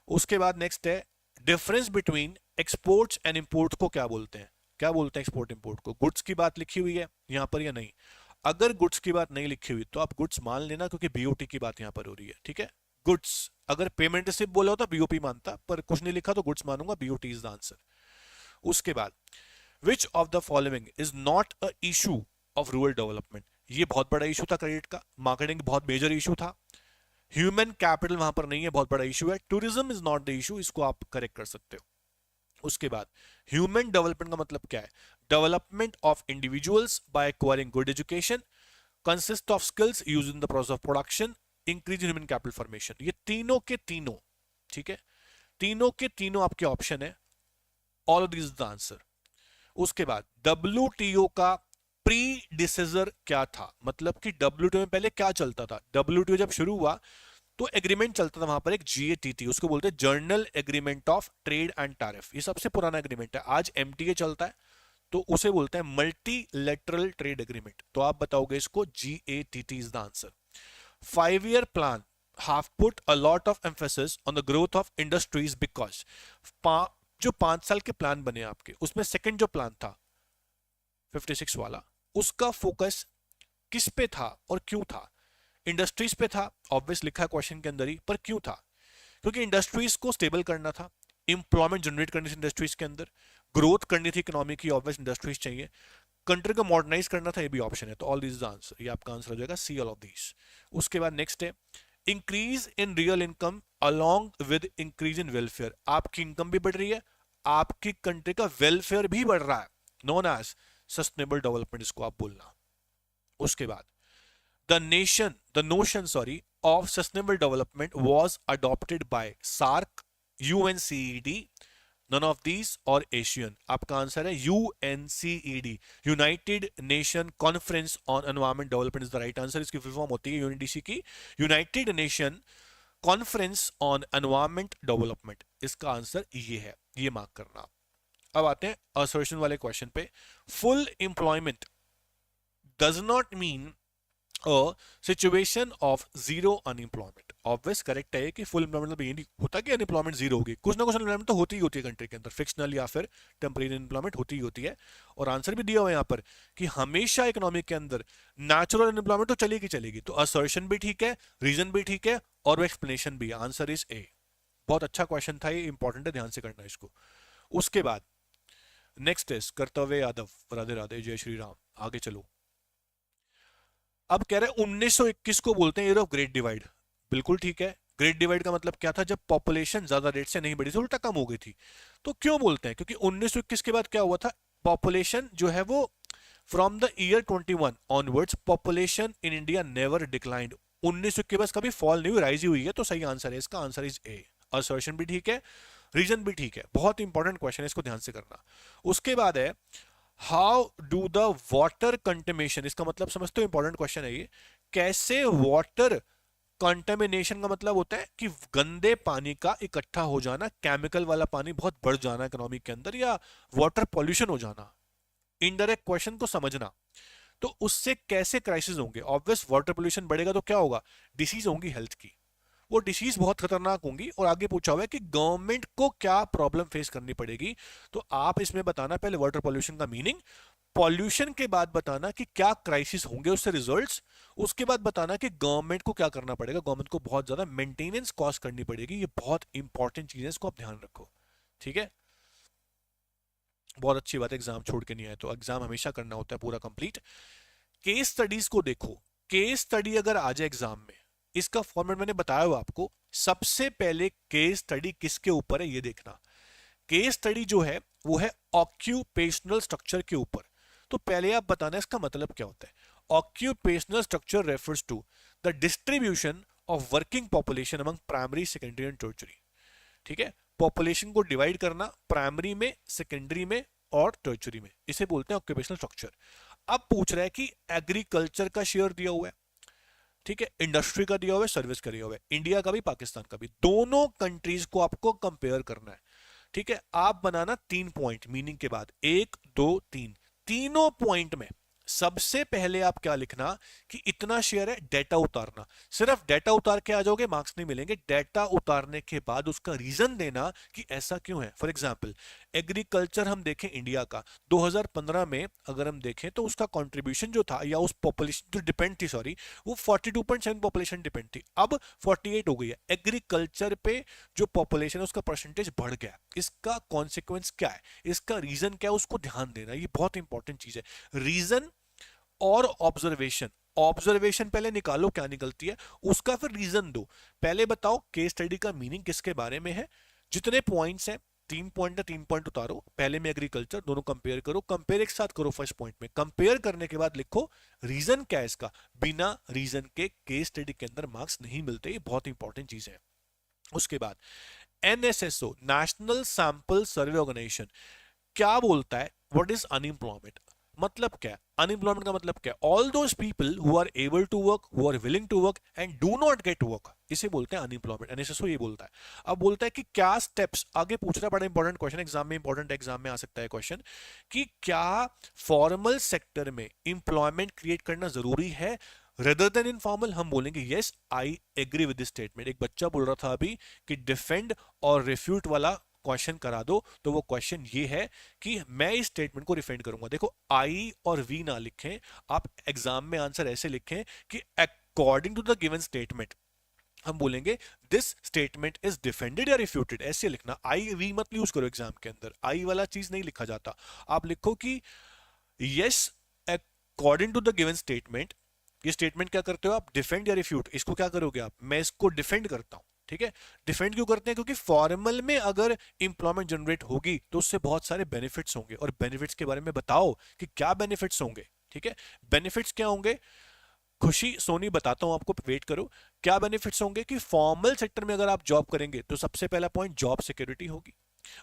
उसके बाद नेक्स्ट है difference between exports and import को क्या बोलते हैं? क्या बोलते हैं एक्सपोर्ट इंपोर्ट को? गुड्स की बात लिखी हुई है यहां पर या नहीं? अगर गुड्स की बात नहीं लिखी हुई तो आप गुड्स मान लेना, क्योंकि बीओटी की बात यहां पर हो रही है, ठीक है। गुड्स, अगर पेमेंट रिसिप्ट बोला होता बीओपी मानता, पर कुछ नहीं लिखा तो गुड्स मानूंगा, बीओटी इज द आंसर। उसके बाद विच of the following is not a issue of rural development? ये बहुत बड़ा इशू था क्रेडिट का, मार्केटिंग बहुत मेजर इशू था। ह्यूमन कैपिटल वहां पर नहीं है, बहुत बड़ा इशू है। Tourism is not the issue, इसको आप करेक्ट कर सकते हो। उसके बाद ह्यूमन डेवलपमेंट का मतलब क्या है? Development of individuals by acquiring good education, consist of skills used in the process of production, increase in human capital formation. ये तीनों के तीनों, ठीक है, तीनों के तीनों आपके ऑप्शन है, all of this is the answer. उसके बाद WTO का प्रीडिसेसर क्या था? मतलब कि WTO में पहले क्या चलता था? WTO जब शुरू हुआ तो एग्रीमेंट चलता था वहां पर, एक GATT, उसको बोलते हैं journal agreement of trade and tariff. ये सबसे पुराना एग्रीमेंट है। आज MTA चलता है तो उसे बोलते हैं मल्टीलेटरल ट्रेड एग्रीमेंट। तो आप बताओगे इसको, GATT is the answer. 5 year plan have put a lot of emphasis on the growth of industries because जो 5 साल के प्लान बने आपके, उसमें सेकंड जो प्लान था 56 वाला, उसका फोकस किस पे था और क्यों था? इंडस्ट्रीज पे था, ऑब्वियस लिखा क्वेश्चन के अंदर ही, पर क्यों था? क्योंकि इंडस्ट्रीज को स्टेबल करना था, इंप्लॉयमेंट जनरेट करनी थी इंडस्ट्रीज के अंदर, ग्रोथ करनी थी इकोनॉमी की, ऑब्वियस इंडस्ट्रीज चाहिए, कंट्री को मॉडर्नाइज करना था, ये भी ऑप्शन है। तो ऑल दिस आंसर, ये आपका आंसर हो जाएगा सी, ऑल ऑफ दिस। उसके बाद नेक्स्ट है increase in real income along with increase in welfare. आपकी इनकम भी बढ़ रही है, आपकी कंट्री का वेलफेयर भी बढ़ रहा है, नोन एज सस्टेनेबल डेवलपमेंट, इसको आप बोलना। उसके बाद the notion, sorry, of sustainable development was adopted by SAARC, UNCED, none of these, और ASEAN। आपका आंसर है UNCED, United nation conference on environment development is the right answer. इसकी full form होती है यूएनडीसी की, United nation conference on environment development. इसका answer ये है, ये मार्क करना। अब आते हैं असर्शन वाले क्वेश्चन पे। Full employment does not mean a situation of zero unemployment. Obvious correct है कि फुल एम्प्लॉयमेंट मतलब ये नहीं होता कि अनएम्प्लॉयमेंट जीरो होगी, कुछ ना कुछ अनएम्प्लॉयमेंट तो होती ही होती है कंट्री के अंदर, फिक्शनल या फिर टेम्परेरी अनएम्प्लॉयमेंट होती ही होती है। और आंसर भी दिया हुआ है यहाँ पर कि हमेशा इकोनॉमिक के अंदर नेचुरल अनएम्प्लॉयमेंट तो चलेगी चलेगी। तो असर्शन भी ठीक है, रीजन भी ठीक है, और वो एक्सप्लेनेशन भी है। Answer is a. बहुत अच्छा क्वेश्चन था ये, इंपॉर्टेंट है, ध्यान से करना इसको। उसके बाद नेक्स्ट इज कर्तव्य यादव, राधे राधे, जय श्री राम। आगे चलो। अब कह रहे हैं 1921 को बोलते हैं ईयर ऑफ ग्रेट डिवाइड। बिल्कुल ठीक है। ग्रेट डिवाइड का मतलब क्या था? जब पॉपुलेशन ज्यादा रेट से नहीं बढ़ी थी, उल्टा कम हो गई थी। तो क्यों बोलते हैं? क्योंकि 1921 के बाद क्या हुआ था, पॉपुलेशन जो है वो from the year 21 onwards population in India never declined. 1921 के बाद कभी फॉल नहीं हुई, राइज ही हुई है। तो सही आंसर है इसका, आंसर इज ए। असर्शन भी ठीक है, रीजन भी ठीक है। बहुत इंपॉर्टेंट क्वेश्चन है, इसको ध्यान से करना। उसके बाद है how do the water contamination, इसका मतलब समझते हो, इंपॉर्टेंट क्वेश्चन है ये। कैसे वाटर कंटेमिनेशन का मतलब होता है कि गंदे पानी का इकट्ठा हो जाना, केमिकल वाला पानी बहुत बढ़ जाना इकोनॉमी के अंदर, या वाटर पॉल्यूशन हो जाना। इनडायरेक्ट क्वेश्चन को समझना। तो उससे कैसे क्राइसिस होंगे? ऑब्वियस वाटर पोल्यूशन बढ़ेगा तो क्या होगा? डिसीज होंगी हेल्थ की, वो डिसीज बहुत खतरनाक होंगी। और आगे पूछा हुआ है कि गवर्नमेंट को क्या प्रॉब्लम फेस करनी पड़ेगी। तो आप इसमें बताना पहले वाटर पॉल्यूशन का मीनिंग, पॉल्यूशन के बाद बताना कि क्या क्राइसिस होंगे उससे रिजल्ट्स, उसके बाद बताना कि गवर्नमेंट को क्या करना पड़ेगा। गवर्नमेंट को बहुत ज्यादा मेंटेनेंस कॉस्ट करनी पड़ेगी। ये बहुत इंपॉर्टेंट चीज है, इसको आप ध्यान रखो, ठीक है। बहुत अच्छी बात है, एग्जाम छोड़ के नहीं आए। तो एग्जाम हमेशा करना होता है पूरा कंप्लीट। केस स्टडीज को देखो। केस स्टडी अगर आ जाए एग्जाम में, इसका फॉर्मेट मैंने बताया हुआ आपको। सबसे पहले केस स्टडी किसके ऊपर है ये देखना। केस स्टडी जो है वो है ऑक्यूपेशनल स्ट्रक्चर के ऊपर। तो पहले आप बताना इसका मतलब क्या होता है। Occupational structure refers to the distribution of working population among primary, secondary and tertiary. ठीक है, पॉपुलेशन को डिवाइड करना प्राइमरी में, सेकेंडरी में और टर्चरी में, इसे बोलते हैं ऑक्यूपेशनल स्ट्रक्चर। अब पूछ रहा है कि एग्रीकल्चर का शेयर दिया हुआ है, ठीक है, इंडस्ट्री का दिया हुआ है, सर्विस का दिया हुआ है, इंडिया का भी पाकिस्तान का भी, दोनों कंट्रीज को आपको कंपेयर करना है। ठीक है, आप बनाना 3 पॉइंट मीनिंग के बाद, 1 2 3। तीनों पॉइंट में सबसे पहले आप क्या लिखना कि इतना शेयर है, डेटा उतारना। सिर्फ डेटा उतार के आ जाओगे मार्क्स नहीं मिलेंगे। डेटा उतारने के बाद उसका रीजन देना कि ऐसा क्यों है। फॉर एग्जांपल एग्रीकल्चर हम देखें इंडिया का 2015 में अगर हम देखें तो उसका कंट्रीब्यूशन जो था, या उस पॉपुलेशन जो डिपेंड थी, सॉरी, वो 42.7 पॉपुलेशन डिपेंड थी, अब 48 हो गई है। एग्रीकल्चर पे जो पॉपुलेशन है उसका परसेंटेज बढ़ गया। इसका कॉन्सिक्वेंस क्या है, इसका रीजन क्या है, उसको ध्यान देना, ये बहुत इंपॉर्टेंट चीज है। रीजन और ऑब्जर्वेशन। ऑब्जर्वेशन पहले निकालो क्या निकलती है, उसका फिर रीजन दो। पहले बताओ केस स्टडी का मीनिंग किसके बारे में है। जितने पॉइंट्स हैं, 3 पॉइंट है, 3 पॉइंट उतारो। पहले में एग्रीकल्चर, दोनों कंपेयर करो, कंपेयर एक साथ करो फर्स्ट पॉइंट में। कंपेयर करने के बाद लिखो रीजन क्या है इसका। बिना रीजन के केस स्टडी के अंदर मार्क्स नहीं मिलते, ये बहुत इंपॉर्टेंट चीज है। उसके बाद NSSO, national sample survey organisation, क्या बोलता है, व्हाट इज अनएम्प्लॉयमेंट, मतलब क्या है अनएम्प्लॉयमेंट का मतलब क्या है। All those people who are able to work, who are willing to work and do not get work, इसे बोलते हैं अनएम्प्लॉयमेंट। एनएसएसओ ये बोलता है। अब बोलता है कि क्या स्टेप्स, आगे पूछ रहा है, बड़ा इंपॉर्टेंट क्वेश्चन, एग्जाम में इंपॉर्टेंट, एग्जाम में आ सकता है क्वेश्चन, कि क्या फॉर्मल सेक्टर में इंप्लॉयमेंट क्रिएट करना जरूरी है रेदर देन इनफॉर्मल। हम बोलेंगे yes, I agree with this statement. एक बच्चा बोल रहा था अभी कि डिफेंड और रिफ्यूट वाला क्वेश्चन करा दो, तो वो क्वेश्चन ये है कि मैं इस स्टेटमेंट को रिफेंड करूंगा। देखो आई और वी ना लिखें आप, एग्जाम में आंसर ऐसे लिखें कि according to the given statement हम बोलेंगे दिस स्टेटमेंट इज डिफेंडेड या रिफ्यूटेड, ऐसे लिखना। आई वी मत यूज करो एग्जाम के अंदर, आई वाला चीज नहीं लिखा जाता। आप लिखो कि yes according to the given statement, ये स्टेटमेंट क्या करते हो आप, डिफेंड या रिफ्यूट, इसको क्या करोगे आप, मैं इसको डिफेंड करता हूं। ठीक है, डिफेंड क्यों करते हैं, क्योंकि फॉर्मल में अगर इंप्लॉयमेंट जनरेट होगी तो उससे बहुत सारे बेनिफिट्स होंगे, और बेनिफिट्स के बारे में बताओ कि क्या बेनिफिट्स होंगे। ठीक है, बेनिफिट्स क्या होंगे, खुशी सोनी बताता हूं आपको, वेट करो। क्या बेनिफिट्स होंगे कि फॉर्मल सेक्टर में अगर आप जॉब करेंगे तो सबसे पहला पॉइंट जॉब सिक्योरिटी होगी,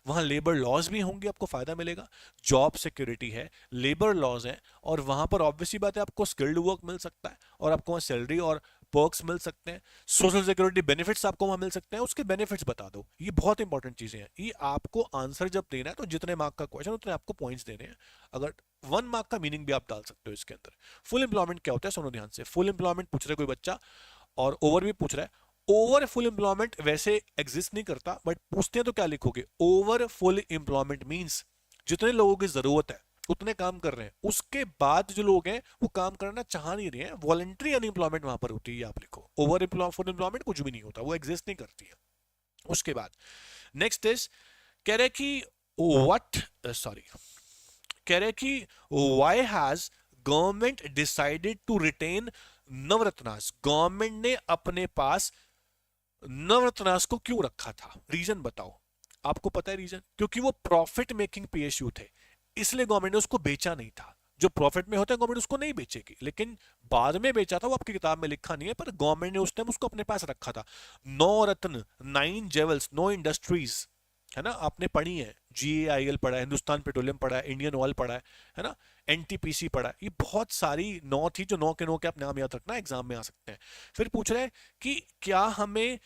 वहां लेबर लॉज भी होंगे, आपको फायदा मिलेगा। जॉब सिक्योरिटी है, लेबर लॉज है, और वहां पर ऑब्वियसली बात है आपको स्किल्ड वर्क मिल सकता है, और आपको वहां सैलरी और पर्क्स मिल सकते हैं, सोशल सिक्योरिटी बेनिफिट्स आपको वहां मिल सकते हैं। उसके बेनिफिट्स बता दो, ये बहुत इंपॉर्टेंट चीजें हैं। ये आपको आंसर जब देना है तो जितने मार्क का क्वेश्चन उतने आपको पॉइंट्स देने हैं। अगर 1 मार्क का मीनिंग भी आप डाल सकते हो इसके अंदर। फुल एम्प्लॉयमेंट क्या होता है, सुनो ध्यान से। फुल एम्प्लॉयमेंट पूछ रहा है कोई बच्चा, और ओवर भी पूछ रहा है। ओवर फुल एम्प्लॉयमेंट वैसे एग्जिस्ट नहीं करता, बट पूछते हैं तो क्या लिखोगे, ओवर फुल एम्प्लॉयमेंट मींस जितने लोगों की जरूरत है उतने काम कर रहे हैं, उसके बाद जो लोग हैं वो काम करना चाह नहीं रहे हैं, वॉलंटरी अनएम्प्लॉयमेंट वहां पर होती है, आप लिखो। ओवर फुल एम्प्लॉयमेंट कुछ भी नहीं होता, वो एग्जिस्ट नहीं करती है। उसके बाद नेक्स्ट इज, कह रहे कि व्हाट, सॉरी, कह रहे कि why has government decided to retain Navratnas, government ने अपने पास नवरत्नास को क्यों रखा था, रीजन बताओ। आपको पता है रीजन, क्योंकि वो प्रॉफिट मेकिंग पीएसयू थे, इसलिए गवर्नमेंट ने उसको बेचा नहीं था। जो प्रॉफिट में होता है गवर्नमेंट उसको नहीं बेचेगी, लेकिन बाद में बेचा था, वो आपकी किताब में लिखा नहीं है, पर गवर्नमेंट ने उस टाइम उसको अपने पास रखा था। 9 रत्न, 9 जेवल्स, 9 इंडस्ट्रीज, है ना, आपने पढ़ी है, GAIL पढ़ा है, हिंदुस्तान पेट्रोलियम पढ़ा है, इंडियन ऑयल पढ़ा है ना, NTPC पढ़ा है। ये बहुत सारी 9 थी, जो 9 के 9 के आप नाम याद रखना, एग्जाम में आ सकते हैं। फिर पूछ रहे हैं कि क्या हमें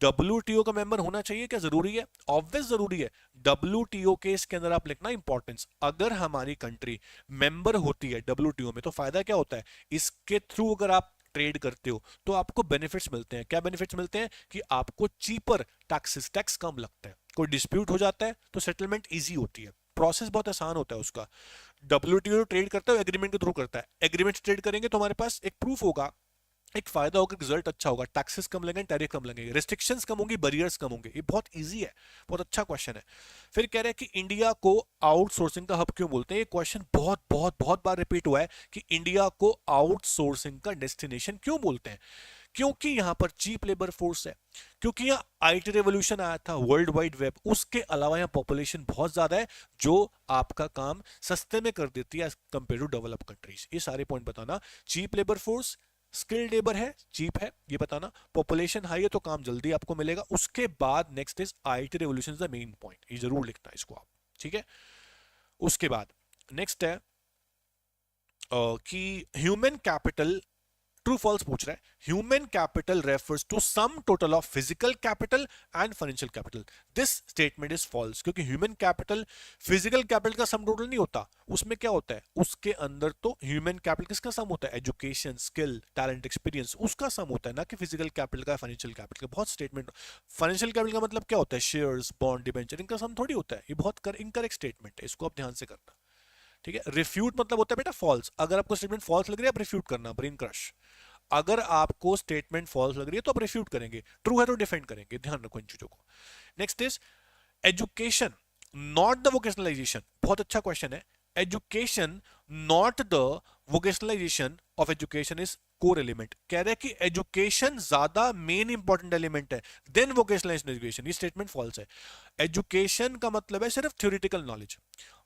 WTO का मेंबर होना चाहिए, क्या जरूरी है, ऑब्वियस जरूरी है। WTO के इसके अंदर आप लिखना इंपॉर्टेंस, अगर हमारी कंट्री मेंबर होती है WTO में तो फायदा क्या होता है, इसके थ्रू अगर आप ट्रेड करते हो तो आपको बेनिफिट्स मिलते हैं। क्या बेनिफिट्स मिलते हैं, कि आपको चीपर टैक्सेस, टैक्स कम लगता है, कोई डिस्प्यूट हो जाता है तो सेटलमेंट इजी होती है, प्रोसेस बहुत आसान होता है उसका। WTO ट्रेड करता है एग्रीमेंट के थ्रू करता है, एग्रीमेंट ट्रेड करेंगे तो हमारे पास एक प्रूफ होगा, एक फायदा होगा, रिजल्ट अच्छा होगा, टैक्सेस कम लगेंगे, टैरिफ कम लगेंगे, रेस्ट्रिक्शंस कम होंगी, बैरियर्स कम होंगे। ये बहुत इजी है, बहुत अच्छा क्वेश्चन है। फिर कह रहे हैं कि इंडिया को आउटसोर्सिंग का हब क्यों बोलते हैं, ये क्वेश्चन बहुत बहुत बहुत बार रिपीट हुआ है कि इंडिया को आउटसोर्सिंग का डेस्टिनेशन क्यों बोलते हैं। क्योंकि यहां पर चीप लेबर फोर्स है, क्योंकि यहाँ IT रेवोल्यूशन आया था, वर्ल्ड वाइड वेब, उसके अलावा यहाँ पॉपुलेशन बहुत ज्यादा है जो आपका काम सस्ते में कर देती है कंपेयर टू डेवलप कंट्रीज। ये सारे पॉइंट बताना, cheap labour force, skilled labour है, चीप है, ये बताना, पॉपुलेशन हाई है तो काम जल्दी आपको मिलेगा। उसके बाद next is IT revolution is the main point, ये जरूर लिखना है इसको आप। ठीक है, उसके बाद नेक्स्ट है कि ह्यूमन कैपिटल, ट्रू फॉल्स पूछ रहा है, human capital refers to sum total of physical capital and financial capital. This statement is false, क्योंकि ह्यूमन कैपिटल फिजिकल कैपिटल का सम टोटल नहीं होता, उसमें क्या होता है, उसके अंदर तो ह्यूमन कैपिटल किसका सम होता है, एजुकेशन, स्किल, टैलेंट, एक्सपीरियंस, उसका सम होता है, ना कि फिजिकल कैपिटल का, फाइनेंशियल कैपिटल का। बहुत स्टेटमेंट, फाइनेंशियल कैपिटल का मतलब क्या होता है, शेयर्स, बॉन्ड, डिबेंचर, इनका सम थोड़ी होता है, ये बहुत इनकरेक्ट स्टेटमेंट है, इसको आप ध्यान से करना। ठीक है, रिफ्यूट मतलब होता है बेटा फॉल्स, अगर आपको स्टेटमेंट फॉल्स लग रही है आप रिफ्यूट करना, ब्रेन क्रश। अगर आपको स्टेटमेंट फॉल्स लग रही है तो आप रिफ्यूट करेंगे, ट्रू है तो डिफेंड करेंगे, ध्यान रखो इन चीजों को। Next is education not the vocationalisation, बहुत अच्छा क्वेश्चन है। Education not the vocationalisation of education is core element, कह रहे हैं कि एजुकेशन ज्यादा मेन इंपॉर्टेंट एलिमेंट है देन वोकेशनलाइजेशन एजुकेशन, ये स्टेटमेंट फॉल्स है। एजुकेशन का मतलब है सिर्फ थ्योरेटिकल नॉलेज,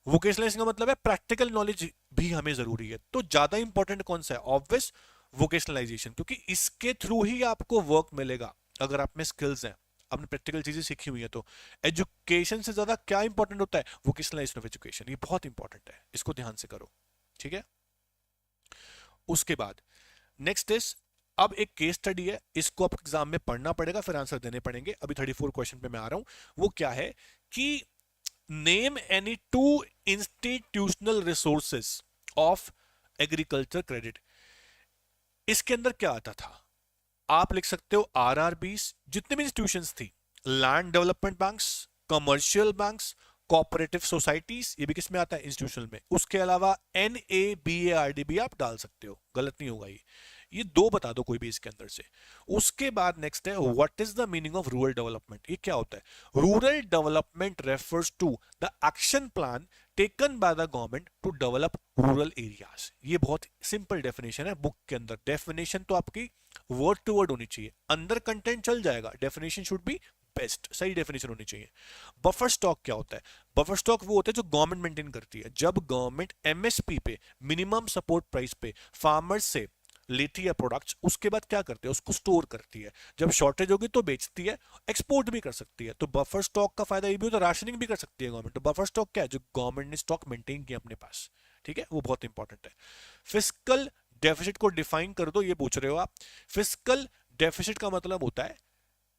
वोकेशनलाइजेशन का मतलब है प्रैक्टिकल नॉलेज भी हमें जरूरी है। तो ज्यादा इंपॉर्टेंट कौन सा है, ऑब्वियस वोकेशनलाइजेशन, क्योंकि इसके थ्रू ही आपको वर्क मिलेगा। अगर आप में स्किल्स हैं, आपने प्रैक्टिकल चीजें सीखी हुई है, तो एजुकेशन से ज्यादा क्या इंपॉर्टेंट होता है, वोकेशनलाइजेशन ऑफ एजुकेशन, ये बहुत इंपॉर्टेंट है, इसको ध्यान से करो। ठीक है, उसके बाद नेक्स्ट इज, अब एक केस स्टडी है, इसको आप एग्जाम में पढ़ना पड़ेगा, फिर आंसर देने पड़ेंगे। अभी 34 क्वेश्चन पे मैं आ रहा हूं। वो क्या है कि name any 2 institutional resources of agriculture credit. इसके अंदर क्या आता था, आप लिख सकते हो RRBs, जितने भी इंस्टीट्यूशंस थी, land development banks, commercial banks, cooperative societies, ये भी किस में आता है, इंस्टीट्यूशनल में। उसके अलावा NABARD भी आप डाल सकते हो, गलत नहीं होगा ये। ये दो बता दो कोई भी इसके अंदर से। उसके बाद नेक्स्ट है what is the meaning of rural development, ये क्या होता है। Rural development refers to the action plan taken by the government to develop rural areas. ये बहुत सिंपल डेफिनेशन है बुक के अंदर। डेफिनेशन तो आपकी वर्ड टू वर्ड होनी चाहिए, अंदर कंटेंट चल जाएगा, डेफिनेशन शुड बी बेस्ट, सही डेफिनेशन होनी चाहिए। बफर स्टॉक क्या होता है। बफर स्टॉक वो होता है जो गवर्नमेंट मेंटेन करती है। जब गवर्नमेंट एमएसपी पे, मिनिमम सपोर्ट प्राइस पे फार्मर्स से लेती है प्रोडक्ट्स, उसके बाद क्या करती है, उसको स्टोर करती है। जब शॉर्टेज होगी तो बेचती है, एक्सपोर्ट भी कर सकती है। तो बफर स्टॉक का फायदा ये भी होता है, राशनिंग भी कर सकती है गवर्नमेंट। तो बफर स्टॉक क्या है, जो गवर्नमेंट ने स्टॉक मेंटेन किया अपने पास, ठीक है, वो बहुत इंपॉर्टेंट है। फिस्कल डेफिसिट को डिफाइन कर दो, ये पूछ रहे हो आप। फिस्कल डेफिसिट का मतलब होता है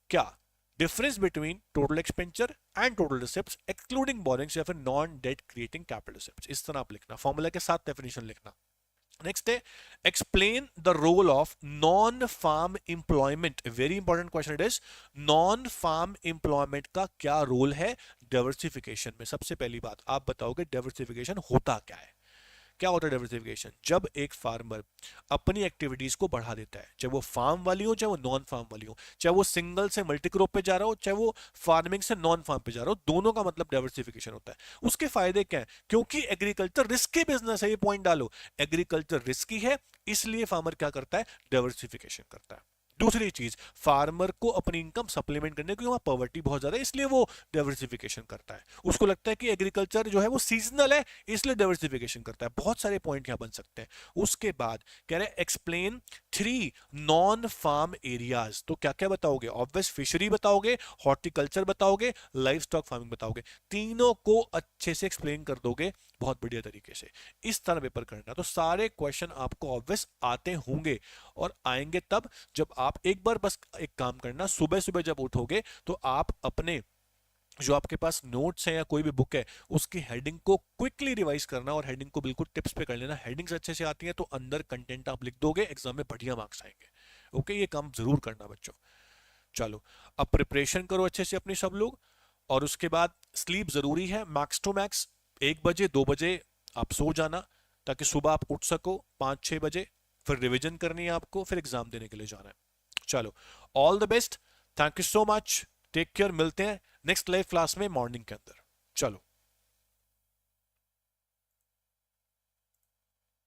क्या, difference between total expenditure and total receipts excluding borings या फिर non debt creating capital receipts. इस तरह आप लिखना, फॉर्मूला के साथ डेफिनेशन लिखना। नेक्स्ट है explain the role of non farm employment. Very important question it is, non farm employment का क्या रोल है डाइवर्सिफिकेशन में। सबसे पहली बात आप बताओगे डाइवर्सिफिकेशन होता क्या है। क्या होता है डाइवर्सिफिकेशन, जब एक फार्मर अपनी एक्टिविटीज को बढ़ा देता है, चाहे वो फार्म वाली हो चाहे वो नॉन फार्म वाली हो, चाहे वो सिंगल से मल्टी क्रॉप पे जा रहा हो चाहे वो फार्मिंग से नॉन फार्म पे जा रहा हो, दोनों का मतलब डाइवर्सिफिकेशन होता है। उसके फायदे क्या है, क्योंकि एग्रीकल्चर रिस्की बिजनेस है, ये पॉइंट डालो, एग्रीकल्चर रिस्की है, इसलिए फार्मर क्या करता है, डाइवर्सिफिकेशन करता है। दूसरी चीज, फार्मर को अपनी इनकम सप्लीमेंट करने की, वहां पॉवर्टी बहुत ज्यादा है, इसलिए वो डाइवर्सिफिकेशन करता है। उसको लगता है कि एग्रीकल्चर जो है वो सीजनल है, इसलिए डाइवर्सिफिकेशन करता है। बहुत सारे पॉइंट यहां बन सकते हैं। उसके बाद कह रहे हैं एक्सप्लेन 3 नॉन फार्म एरियाज। तो क्या क्या बताओगे, ऑब्वियस फिशरी बताओगे, हॉर्टिकल्चर बताओगे, लाइव स्टॉक फार्मिंग बताओगे। तीनों को अच्छे से एक्सप्लेन कर दोगे बहुत बढ़िया तरीके से। इस तरह पेपर करना, तो सारे क्वेश्चन आपको ऑब्वियस आते होंगे और आएंगे तब जब आप एक बार बस एक काम करना, सुबह सुबह जब उठोगे तो आप अपने जो आपके पास नोट्स है या कोई भी बुक है उसकी हेडिंग को क्विकली रिवाइज करना और हेडिंग को बिल्कुल टिप्स पे कर लेना। हेडिंग्स अच्छे से आती हैं तो अंदर कंटेंट आप लिख दोगे, एग्जाम में बढ़िया मार्क्स आएंगे। ओके, ये काम जरूर करना बच्चों। चलो अब प्रिपरेशन करो अच्छे से अपनी सब लोग, और उसके बाद स्लीप जरूरी है, मैक्स टू मैक्स 1 बजे 2 बजे आप सो जाना, ताकि सुबह आप उठ सको 5-6 बजे, फिर रिवीजन करनी है आपको, फिर एग्जाम देने के लिए जाना है। चलो, all the best, thank you so much, take care, मिलते हैं नेक्स्ट लाइव क्लास में मॉर्निंग के अंदर। चलो।